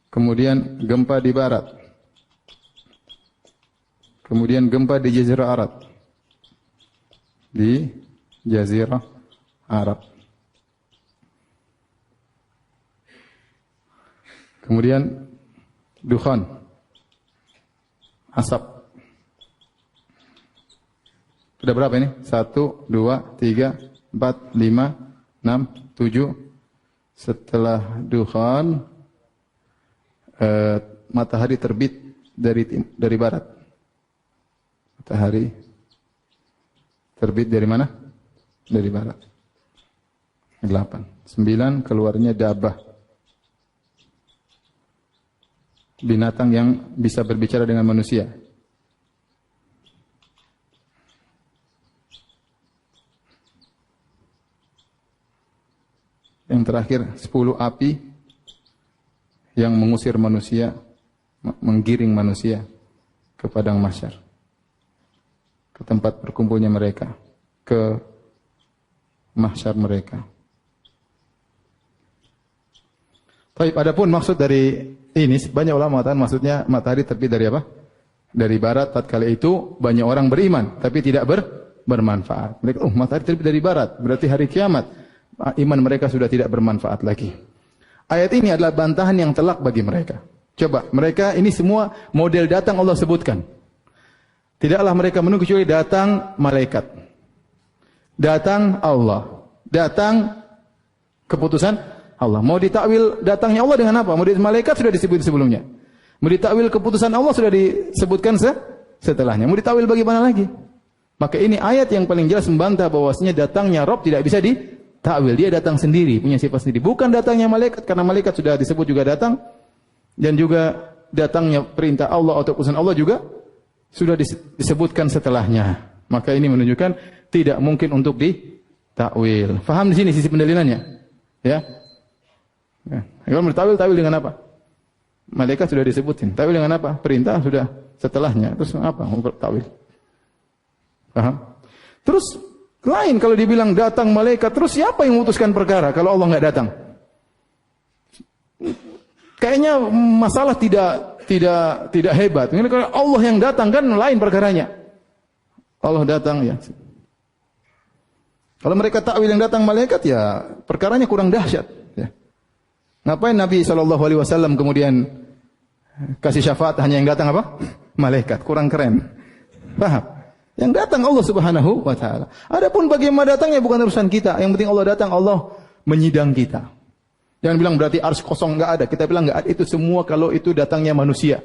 Kemudian gempa di barat. Kemudian gempa di Jazirah Arab. Di Jazirah Arab. Kemudian dukhan. Asap. Sudah berapa ini? 1, 2, 3, 4, 5, 6, 7. Setelah dukhan, matahari terbit dari barat. Matahari terbit dari mana? Dari barat. 8. 9, keluarnya Dabah. Binatang yang bisa berbicara dengan manusia. Yang terakhir 10 api yang mengusir manusia, menggiring manusia ke padang mahsyar, ke tempat berkumpulnya mereka, ke mahsyar mereka. Baik, adapun maksud dari ini, banyak ulama mengatakan maksudnya matahari terbit dari apa? Dari barat. Tatkala itu banyak orang beriman, tapi tidak bermanfaat. Mereka, matahari terbit dari barat, berarti hari kiamat. Iman mereka sudah tidak bermanfaat lagi. Ayat ini adalah bantahan yang telak bagi mereka. Coba, mereka ini semua model datang Allah sebutkan. Tidaklah mereka menunggu kecuali datang malaikat. Datang Allah. Datang keputusan Allah. Mau ditakwil datangnya Allah dengan apa? Mau malaikat sudah disebut sebelumnya. Mau ditakwil keputusan Allah sudah disebutkan setelahnya. Mau ditakwil bagaimana lagi? Maka ini ayat yang paling jelas membantah bahwasanya datangnya Rabb tidak bisa ditakwil. Dia datang sendiri, punya sifat sendiri. Bukan datangnya malaikat, karena malaikat sudah disebut juga datang. Dan juga datangnya perintah Allah atau keputusan Allah juga sudah disebutkan setelahnya. Maka ini menunjukkan tidak mungkin untuk ditakwil. Faham di sini sisi pendalilannya? Ya. Kalau mau ditakwil, takwil dengan apa? Malaikat sudah disebutin. Takwil dengan apa? Perintah sudah setelahnya. Terus apa? Mau takwil. Paham? Terus lain kalau dibilang datang malaikat, terus siapa yang memutuskan perkara kalau Allah nggak datang? Kayaknya masalah tidak hebat. Ini kalau Allah yang datang kan lain perkaranya. Allah datang ya. Kalau mereka takwil yang datang malaikat ya perkaranya kurang dahsyat. Ya. Ngapain Nabi SAW kemudian kasih syafaat hanya yang datang apa? Malaikat. Kurang keren. Paham? Yang datang Allah Subhanahu wa taala. Adapun bagaimana datangnya bukan urusan kita. Yang penting Allah datang, Allah menyidang kita. Jangan bilang berarti ars kosong enggak ada. Kita bilang enggak ada. Itu semua kalau itu datangnya manusia.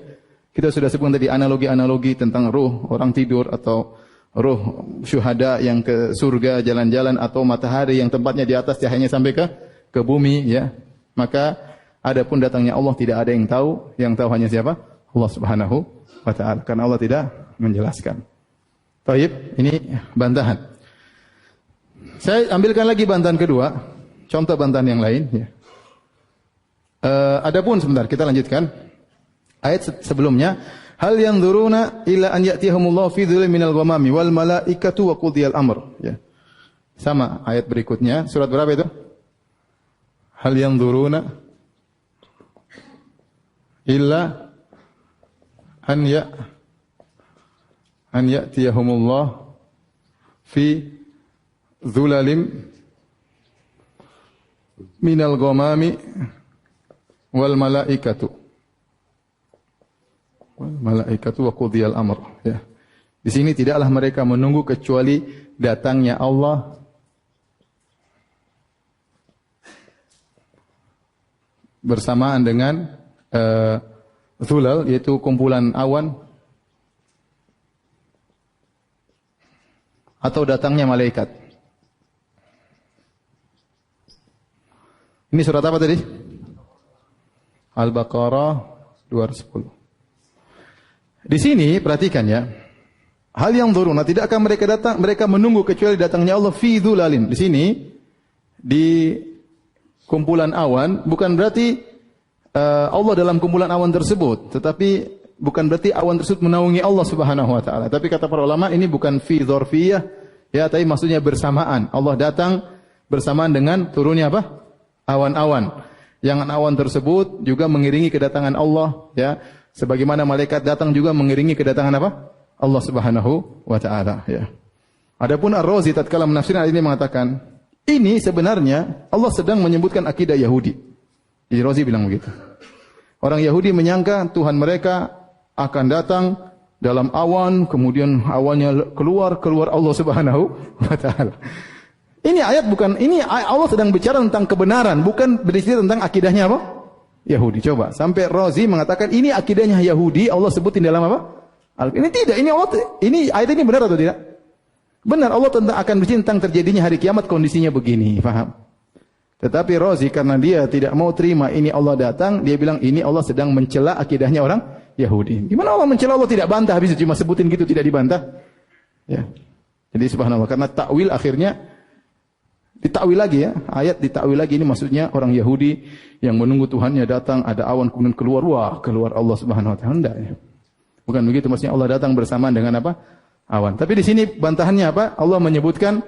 Kita sudah sebutkan tadi analogi-analogi tentang ruh orang tidur atau ruh syuhada yang ke surga jalan-jalan atau matahari yang tempatnya di atas cahayanya sampai ke bumi ya. Maka adapun datangnya Allah tidak ada yang tahu, yang tahu hanya siapa? Allah Subhanahu wa taala. Karena Allah tidak menjelaskan. Baik, ini bantahan. Saya ambilkan lagi bantahan kedua, contoh bantahan yang lain ya. Adapun sebentar kita lanjutkan ayat sebelumnya. Hal yanzuruna illa an ya'tiyahumullahu fi dhillin minal ghamami wal malaikatu wa qudiyal amr. Ya. Sama ayat berikutnya, surat berapa itu? Hal yanzuruna illa an ya'tiyahumullahu fi dhulalin minal ghamami wal malaikatu wa qudiyal amr ya. Di sini tidaklah mereka menunggu kecuali datangnya Allah bersamaan dengan dhulal yaitu kumpulan awan atau datangnya malaikat. Ini surat apa tadi? Al-Baqarah 210. Di sini perhatikan ya. Hal yang dzuruna, tidakkah mereka datang, mereka menunggu kecuali datangnya Allah fi dhulalin. Di sini di kumpulan awan bukan berarti Allah dalam kumpulan awan tersebut, tetapi bukan berarti awan tersebut menaungi Allah Subhanahu wa taala. Tapi kata para ulama ini bukan fi dzarfiyah ya, tapi maksudnya bersamaan. Allah datang bersamaan dengan turunnya apa? Awan-awan. Yang awan tersebut juga mengiringi kedatangan Allah ya. Sebagaimana malaikat datang juga mengiringi kedatangan apa? Allah Subhanahu wa taala ya. Adapun Ar-Razi tatkala menafsirkan ayat ini mengatakan, ini sebenarnya Allah sedang menyebutkan akidah Yahudi. Jadi Razi bilang begitu. Orang Yahudi menyangka Tuhan mereka akan datang dalam awan, kemudian awannya keluar Allah Subhanahu wa taala. Ini ayat bukan, ini Allah sedang bicara tentang kebenaran, bukan berbicara tentang akidahnya apa? Yahudi. Coba sampai Razi mengatakan ini akidahnya Yahudi, Allah sebutin dalam apa? Ini tidak, ini Allah, ini ayat ini benar atau tidak? Benar, Allah akan berbicara tentang terjadinya hari kiamat kondisinya begini, paham? Tetapi Razi karena dia tidak mau terima ini Allah datang, dia bilang ini Allah sedang mencela akidahnya orang Yahudi. Gimana Allah mencela, Allah tidak bantah, habis cuma sebutin gitu tidak dibantah? Ya. Jadi subhanallah, karena takwil akhirnya ditakwil lagi ya, ayat ditakwil lagi, ini maksudnya orang Yahudi yang menunggu Tuhannya datang, ada awan kemudian keluar, wah keluar Allah Subhanahu wa taala. Enggak ya. Bukan begitu, maksudnya Allah datang bersamaan dengan apa? Awan. Tapi di sini bantahannya apa? Allah menyebutkan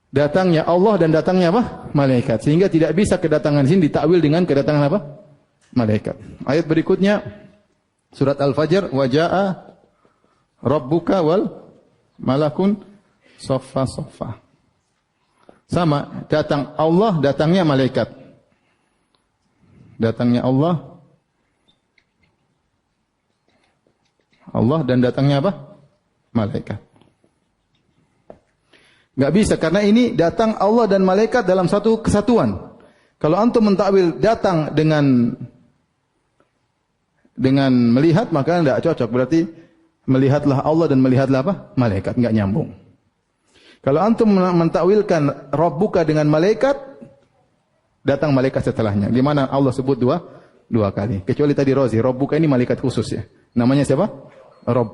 datangnya Allah dan datangnya apa? Malaikat. Sehingga tidak bisa kedatangan sini ditakwil dengan kedatangan apa? Malaikat. Ayat berikutnya surat Al-Fajr, wa jaa rabbuka wal malakun saffa saffa. Sama, datang Allah, datangnya malaikat. Datangnya Allah dan datangnya apa? malaikat. Enggak bisa karena ini datang Allah dan malaikat dalam satu kesatuan. Kalau antum mentakwil datang dengan melihat maka enggak cocok. Berarti melihatlah Allah dan melihatlah apa? Malaikat, enggak nyambung. Kalau antum mentakwilkan Rabbuka dengan malaikat, datang malaikat setelahnya. Di mana Allah sebut dua kali. Kecuali tadi Razi, Rabbuka ini malaikat khusus ya. Namanya siapa? Rabb.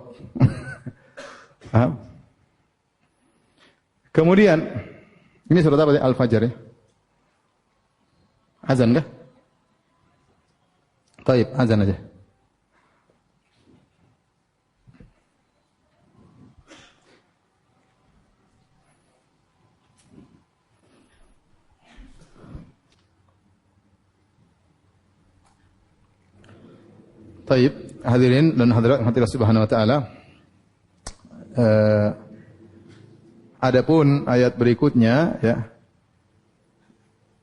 Kemudian ini surat apa? Al-Fajr ya. Azan kah? Taib, azan aja. Taib, hadirin dan hadirat subhanahu wa ta'ala. Adapun ayat berikutnya ya.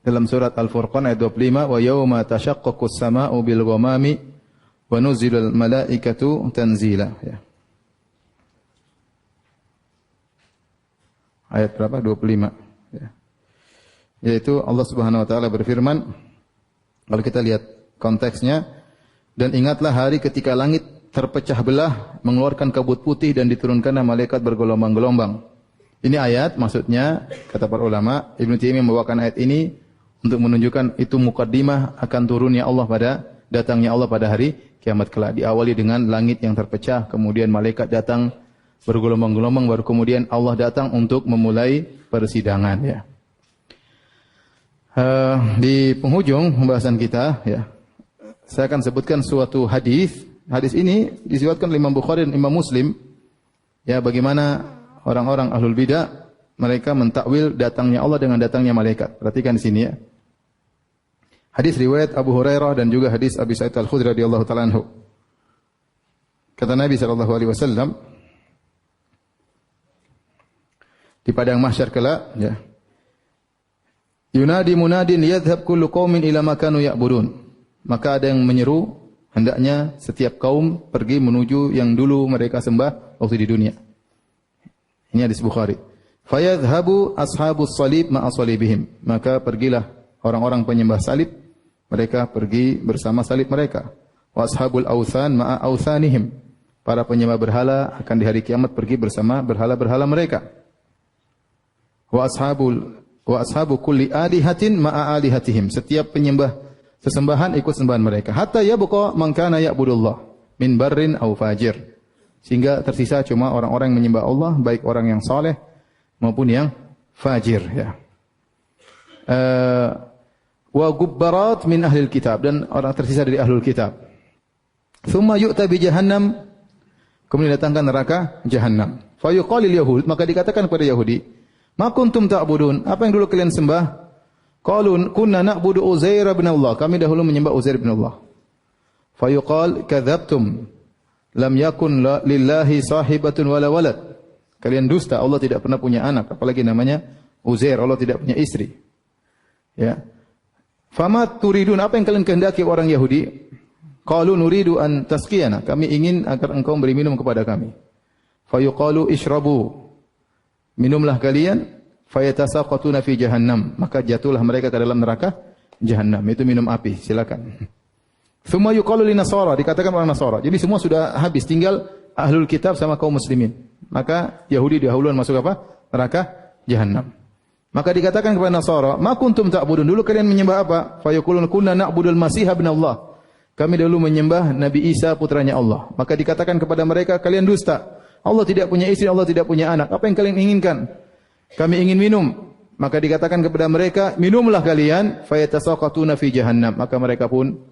Dalam surat Al-Furqan ayat 25, wa yauma tashaqqaqus samaa'u bil ghamami wa nuzilal malaikatu tanzila ya. Ayat berapa? 25 ya. Yaitu Allah Subhanahu wa taala berfirman, kalau kita lihat konteksnya, dan ingatlah hari ketika langit terpecah belah, mengeluarkan kabut putih dan diturunkanlah malaikat bergelombang-gelombang. Ini ayat maksudnya kata para ulama, Ibnu Taimiyah membawakan ayat ini untuk menunjukkan itu mukaddimah akan turunnya Allah datangnya Allah pada hari kiamat kelak. Diawali dengan langit yang terpecah, kemudian malaikat datang bergelombang-gelombang, baru kemudian Allah datang untuk memulai persidangan ya. Di penghujung pembahasan kita ya, saya akan sebutkan suatu hadis. Hadis ini diriwayatkan oleh Imam Bukhari dan Imam Muslim. Ya, bagaimana orang-orang ahlul bidah mereka mentakwil datangnya Allah dengan datangnya malaikat. Perhatikan di sini ya. Hadis riwayat Abu Hurairah dan juga hadis Abi Sa'id Al-Khudri radhiyallahu taala anhu. Kata Nabi sallallahu alaihi wasallam di padang mahsyar kelak ya. Yunadi munadin yadhhab kullu qaumin ila ma kanu ya'budun. Maka ada yang menyeru, hendaknya setiap kaum pergi menuju yang dulu mereka sembah waktu di dunia. Ini hadis Bukhari. Fayadhhabu ashabus salib ma'a salibihim. Maka pergilah orang-orang penyembah salib, mereka pergi bersama salib mereka. Wa ashabul authan ma'a authanihim. Para penyembah berhala akan di hari kiamat pergi bersama berhala-berhala mereka. Wa ashabu kulli alihatin ma'a alihatihim. Setiap penyembah sesembahan ikut sembahan mereka. Hatta yabqa man kana ya'budullah min barrin aw fajir. Sehingga tersisa cuma orang-orang yang menyembah Allah, baik orang yang saleh maupun yang fajir ya. Wa gubbarat min ahlil kitab, dan orang tersisa dari ahlul kitab. Thumma yu'ta bi jahannam, kemudian datangkan neraka jahannam. Fa yuqalil yahud, maka dikatakan kepada Yahudi, ma kuntum ta'budun, apa yang dulu kalian sembah? Qalu kunna na'budu Uzair bin Allah, kami dahulu menyembah Uzair bin Allah. Fa yuqal kadzabtum, lam yakun lillahi sahibatun wala walad. Kalian dusta, Allah tidak pernah punya anak, apalagi namanya Uzair, Allah tidak punya istri. Ya. Fama turidun, apa yang kalian kehendaki orang Yahudi? Qalu nuridu an tasqiyana, kami ingin agar engkau beri minum kepada kami. Fa yuqalu ishrabu, minumlah kalian. Fayatasaqatuna fi jahannam, maka jatuhlah mereka ke dalam neraka jahannam. Itu minum api, silakan. Tsumma yuqalu linasara, dikatakan orang Nasara. Jadi semua sudah habis, tinggal ahlul kitab sama kaum muslimin. Maka Yahudi dahuluan masuk apa? Neraka jahannam. Maka dikatakan kepada Nasara, "Ma kuntum ta'budun?" Dulu kalian menyembah apa? Fayaqulun kunna na'budul Masih ibn Allah. Kami dahulu menyembah Nabi Isa putranya Allah. Maka dikatakan kepada mereka, kalian dusta. Allah tidak punya istri, Allah tidak punya anak. Apa yang kalian inginkan? Kami ingin minum. Maka dikatakan kepada mereka, minumlah kalian. Fayatasaqatuna fi jahannam. Maka mereka pun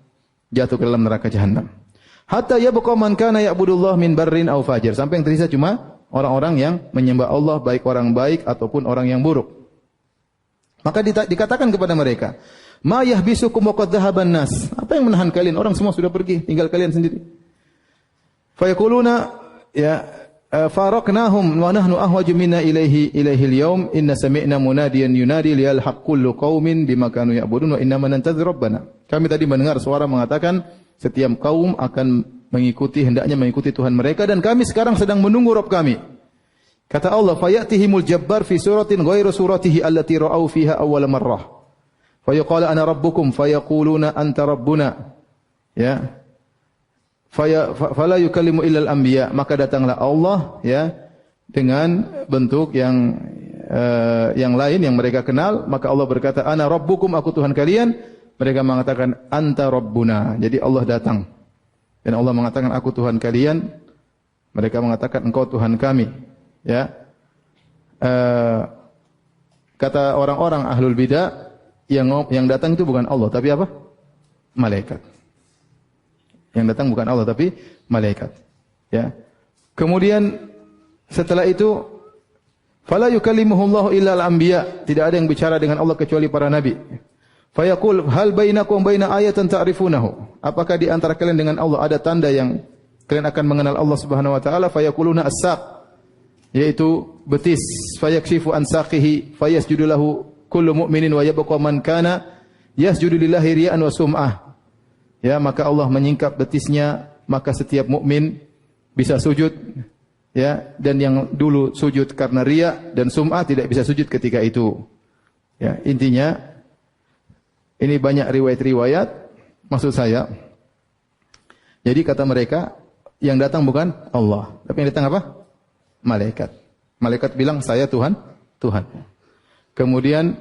jatuh ke dalam neraka jahannam. Hatta yabqa man kana ya'budullah min barrin aw fajir. Sampai yang tersisa cuma orang-orang yang menyembah Allah, baik orang baik ataupun orang yang buruk. Maka dikatakan kepada mereka, ma yahbisukum wa qad dhahaban nas. Apa yang menahan kalian? Orang semua sudah pergi, tinggal kalian sendiri. Fayaquluna ya faraknahum wa nahnu ahwaju minna ilaihi al-yawm inna sami'na munadiyan yunadi liyalhaq kullu qaumin bima kanu ya'budun wa inna nantadhir rabbana. Kami tadi mendengar suara mengatakan setiap kaum akan hendaknya mengikuti Tuhan mereka, dan kami sekarang sedang menunggu Rabb kami. Kata Allah, fayatihimul jabbar fi suratin ghairu suratihi allati ra'au fiha awwal marrah. Fayaqala ana rabbukum fayaquluna anta rabbuna. Ya. Fala yukallimu illal anbiya, maka datanglah Allah ya dengan bentuk yang lain yang mereka kenal, maka Allah berkata ana rabbukum, aku Tuhan kalian. Mereka mengatakan anta rabbuna. Jadi Allah datang. Dan Allah mengatakan aku Tuhan kalian. Mereka mengatakan engkau Tuhan kami. Ya. Kata orang-orang ahlul bidah yang datang itu bukan Allah tapi apa? Malaikat. Yang datang bukan Allah tapi malaikat. Ya. Kemudian setelah itu fala yukallimuhullahu illa al-anbiya, tidak ada yang bicara dengan Allah kecuali para nabi. Fayaqul hal bainakum baina ayatan ta'rifunahu, apakah di antara kalian dengan Allah ada tanda yang kalian akan mengenal Allah Subhanahu wa taala? Fayaquluna as-saq, yaitu betis. Fayakshifu an saqihi fayasjudu lahu kullu mu'minin wa yabqa man kana yasjudu lillahi riya'an wa sum'ah. Ya, maka Allah menyingkap betisnya, maka setiap mukmin bisa sujud. Ya, dan yang dulu sujud karena riya dan sum'ah tidak bisa sujud ketika itu. Ya, intinya ini banyak riwayat-riwayat, maksud saya. Jadi kata mereka, yang datang bukan Allah, tapi yang datang apa? Malaikat. Malaikat bilang saya Tuhan. Kemudian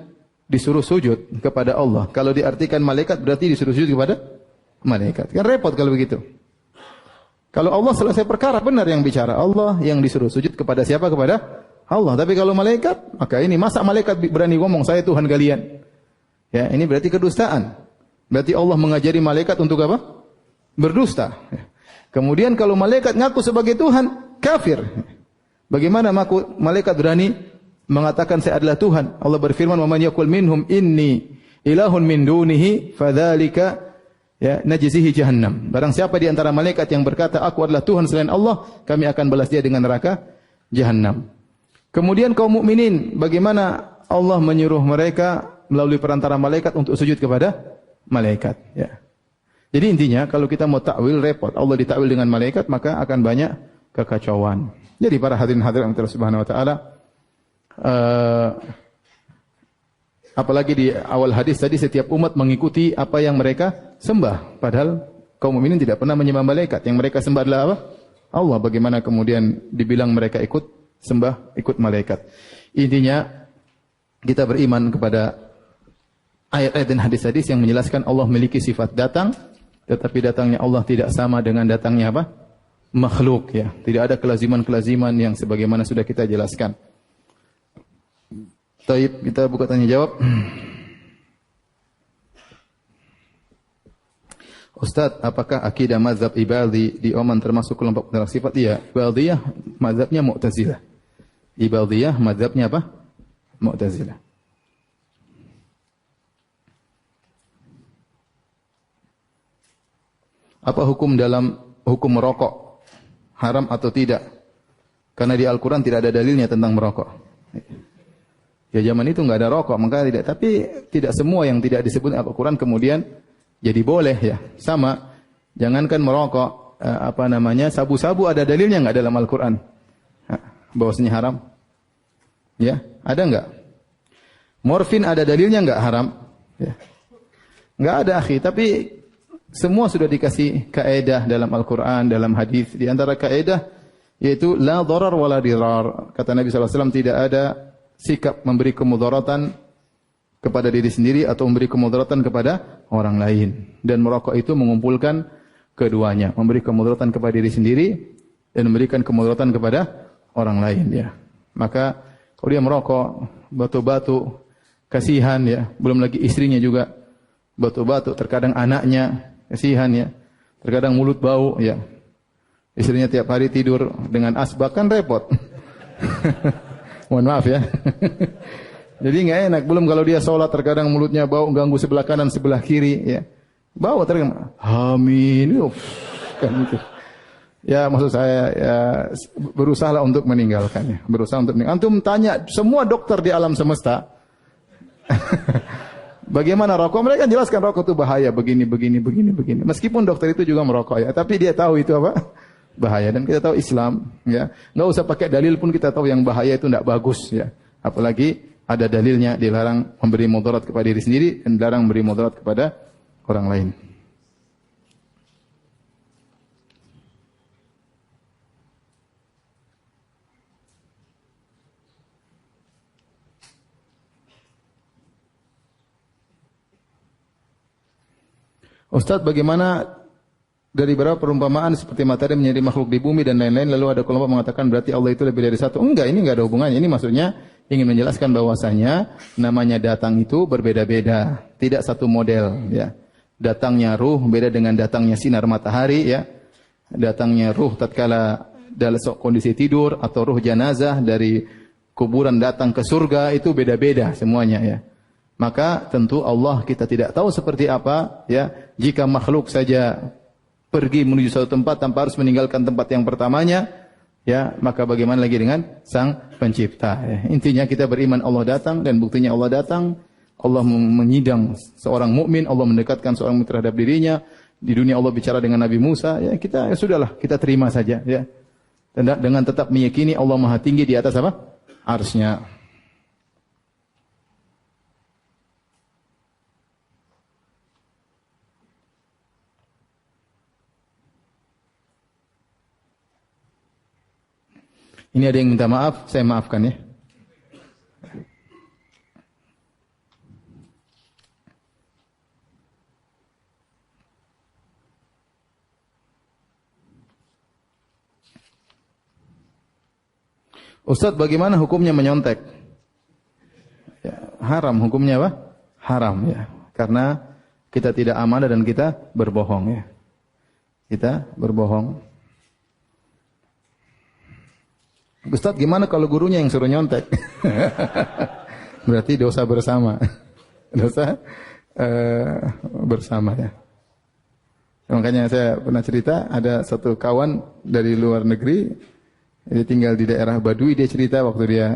disuruh sujud kepada Allah. Kalau diartikan malaikat berarti disuruh sujud kepada malaikat. Kan repot kalau begitu. Kalau Allah selesai perkara, benar yang bicara Allah, yang disuruh sujud kepada siapa? Kepada Allah. Tapi kalau malaikat, maka ini masa malaikat berani ngomong saya Tuhan kalian? Ya, ini berarti kedustaan. Berarti Allah mengajari malaikat untuk apa? Berdusta. Kemudian kalau malaikat ngaku sebagai Tuhan, kafir. Bagaimana malaikat berani mengatakan saya adalah Tuhan? Allah berfirman, "Wa man yaqul minhum inni ilahun min dunihi fadzalika ya najzihi jahannam." Barang siapa di antara malaikat yang berkata aku adalah Tuhan selain Allah, kami akan balas dia dengan neraka jahannam. Kemudian kaum mukminin, bagaimana Allah menyuruh mereka melalui perantara malaikat untuk sujud kepada malaikat, ya. Jadi intinya kalau kita mau takwil repot. Allah ditakwil dengan malaikat maka akan banyak kekacauan. Jadi para hadirin-hadirat Allah Subhanahu wa taala, apalagi di awal hadis tadi setiap umat mengikuti apa yang mereka sembah, padahal kaum mukminin tidak pernah menyembah malaikat. Yang mereka sembah adalah apa? Allah. Bagaimana kemudian dibilang mereka ikut ikut malaikat? Intinya kita beriman kepada ayat-ayat dan hadis-hadis yang menjelaskan Allah memiliki sifat datang, tetapi datangnya Allah tidak sama dengan datangnya apa? Makhluk, ya. Tidak ada kelaziman-kelaziman yang sebagaimana sudah kita jelaskan. Taib, kita buka tanya jawab. Ustaz, apakah akidah mazhab Ibadhi di Oman termasuk kelompok penolak sifat? Iya, Ibadhiyah mazhabnya Mu'tazilah. Ibadhiyah mazhabnya apa? Mu'tazilah. Apa hukum merokok? Haram atau tidak? Karena di Al-Quran tidak ada dalilnya tentang merokok. Ya zaman itu nggak ada rokok, maka tidak. Tapi tidak semua yang tidak disebut Al-Quran kemudian jadi boleh, ya. Sama, jangankan merokok, sabu-sabu ada dalilnya nggak dalam Al-Quran? Bahwasanya haram? Ya, ada nggak? Morfin ada dalilnya nggak haram? Ya. Nggak ada, akhi. Tapi semua sudah dikasih kaedah dalam Al-Quran, dalam hadis. Di antara kaedah yaitu la dharar wala dirar. Kata Nabi SAW, tidak ada sikap memberi kemudaratan kepada diri sendiri atau memberi kemudaratan kepada orang lain. Dan merokok itu mengumpulkan keduanya, memberi kemudaratan kepada diri sendiri dan memberikan kemudaratan kepada orang lain, ya. Maka kalau dia merokok, batu-batu, kasihan, ya. Belum lagi istrinya juga batu-batu, terkadang anaknya kasihan, ya. Terkadang mulut bau, ya. Istrinya tiap hari tidur dengan asbak, kan repot. Mohon maaf, ya. Jadi nggak enak. Belum kalau dia sholat terkadang mulutnya bau, ganggu sebelah kanan, sebelah kiri, ya. Bau terkadang. Amin. Kan gitu. Ya maksud saya, ya, berusahalah untuk meninggalkannya. Berusaha untuk meninggalkan. Antum tanya semua dokter di alam semesta. Bagaimana rokok? Mereka jelaskan rokok itu bahaya, begini. Meskipun dokter itu juga merokok, ya, tapi dia tahu itu apa? bahaya. Dan kita tahu Islam, ya, nggak usah pakai dalil pun kita tahu yang bahaya itu tidak bagus, ya. Apalagi ada dalilnya, dilarang memberi mudarat kepada diri sendiri dan dilarang memberi mudarat kepada orang lain. Ustaz, bagaimana dari beberapa perumpamaan seperti matahari menjadi makhluk di bumi dan lain-lain, lalu ada kelompok mengatakan berarti Allah itu lebih dari satu. Enggak, ini enggak ada hubungannya. Ini maksudnya ingin menjelaskan bahwasanya namanya datang itu berbeda-beda, tidak satu model, ya. Datangnya ruh beda dengan datangnya sinar matahari, ya. Datangnya ruh tatkala dalam kondisi tidur atau ruh jenazah dari kuburan datang ke surga itu beda-beda semuanya, ya. Maka tentu Allah kita tidak tahu seperti apa, ya. Jika makhluk saja pergi menuju suatu tempat tanpa harus meninggalkan tempat yang pertamanya, ya, maka bagaimana lagi dengan Sang Pencipta, ya. Intinya kita beriman Allah datang dan buktinya Allah datang. Allah menyidang seorang mukmin, Allah mendekatkan seorang mukmin terhadap dirinya. Di dunia Allah bicara dengan Nabi Musa, ya kita ya sudahlah, kita terima saja, ya. Dan dengan tetap meyakini Allah Maha tinggi di atas apa? Arsy-Nya. Ini ada yang minta maaf, saya maafkan, ya. Ustadz, bagaimana hukumnya menyontek? Ya, haram hukumnya apa? Haram, ya. Karena kita tidak amanah dan kita berbohong, ya. Kita berbohong. Ustadz, gimana kalau gurunya yang suruh nyontek? Berarti dosa bersama. Dosa bersama, ya. Makanya saya pernah cerita, ada satu kawan dari luar negeri, dia tinggal di daerah Baduy, dia cerita waktu dia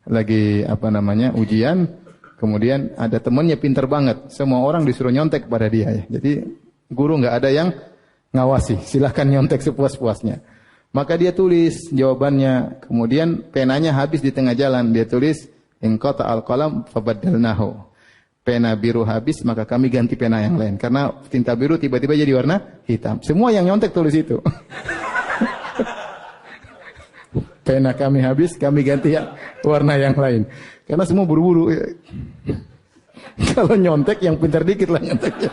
lagi ujian, kemudian ada temannya pinter banget, semua orang disuruh nyontek kepada dia, ya. Jadi guru nggak ada yang ngawasi, silahkan nyontek sepuas-puasnya. Maka dia tulis jawabannya, kemudian penanya habis di tengah jalan, dia tulis inqata al-qalam fabaddalnahu. Pena biru habis, maka kami ganti pena yang lain. Karena tinta biru tiba-tiba jadi warna hitam. Semua yang nyontek tulis itu. Pena kami habis, kami ganti warna yang lain. Karena semua buru-buru. Kalau nyontek yang pintar dikit lah nyonteknya.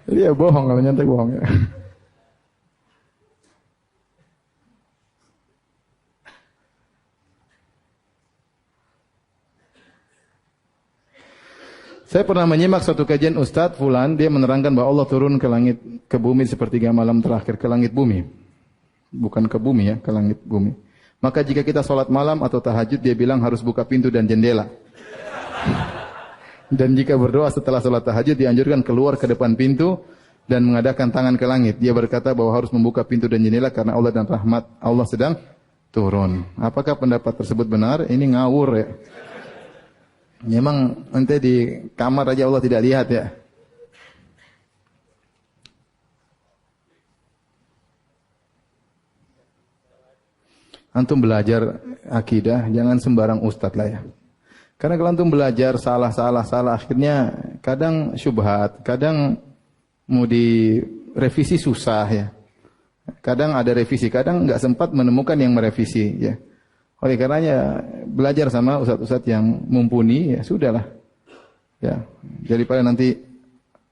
Jadi ya bohong, kalau nyontek bohong, ya. Saya pernah menyimak suatu kajian Ustadz Fulan, dia menerangkan bahwa Allah turun ke langit, ke bumi sepertiga malam terakhir, ke langit bumi. Bukan ke bumi, ya, ke langit bumi. Maka jika kita sholat malam atau tahajud, dia bilang harus buka pintu dan jendela. Dan jika berdoa setelah sholat tahajud, dianjurkan keluar ke depan pintu dan mengadakan tangan ke langit. Dia berkata bahwa harus membuka pintu dan jendela karena Allah dan rahmat Allah sedang turun. Apakah pendapat tersebut benar? Ini ngawur, ya. Memang ente di kamar aja Allah tidak lihat, ya. Antum belajar akidah jangan sembarang ustadz lah, ya. Karena kalau antum belajar salah akhirnya kadang syubhat, kadang mau direvisi susah, ya. Kadang ada revisi, kadang nggak sempat menemukan yang merevisi, ya. Oleh karenanya belajar sama ustadz-ustadz yang mumpuni, ya sudahlah. Ya, daripada nanti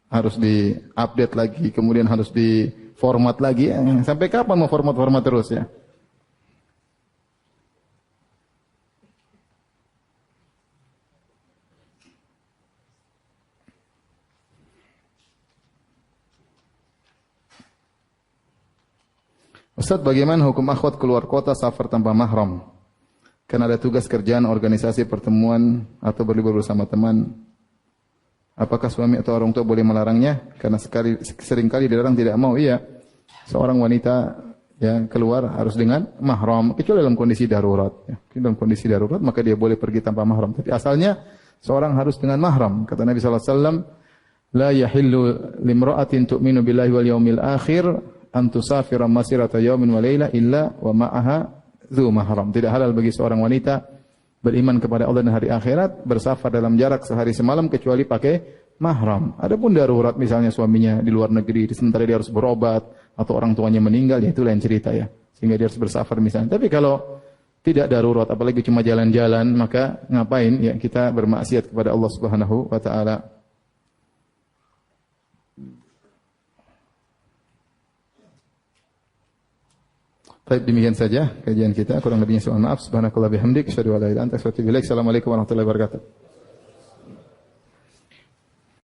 harus di-update lagi, kemudian harus di-format lagi, ya. Sampai kapan mau format-format terus, ya? Ustadz, bagaimana hukum akhwat keluar kota safar tanpa mahram? Karena ada tugas kerjaan, organisasi, pertemuan, atau berlibur bersama teman. Apakah suami atau orang tua boleh melarangnya? Karena seringkali dilarang tidak mau. Iya, seorang wanita yang keluar harus dengan mahram, kecuali dalam kondisi darurat. Ya. Dalam kondisi darurat, maka dia boleh pergi tanpa mahram. Tapi asalnya, seorang harus dengan mahram. Kata Nabi SAW, La yahillu limra'atin tu'minu billahi wal yaumil akhir an tusafira masirata yaumin wa laila illa wa ma'aha dzu mahram. Tidak halal bagi seorang wanita beriman kepada Allah dan hari akhirat bersafar dalam jarak sehari semalam kecuali pakai mahram. Adapun darurat misalnya suaminya di luar negeri sementara dia harus berobat atau orang tuanya meninggal, ya itu lain cerita ya. Sehingga dia harus bersafar misalnya. Tapi kalau tidak darurat apalagi cuma jalan-jalan, maka ngapain ya kita bermaksiat kepada Allah Subhanahu wa taala. Baik, demikian saja kajian kita. Kurang lebihnya mohon maaf. Subhanakallah bihamdik, asyhadu an la ilaha illa anta, astaghfiruka wa atubu ilaik. Assalamualaikum warahmatullahi wabarakatuh.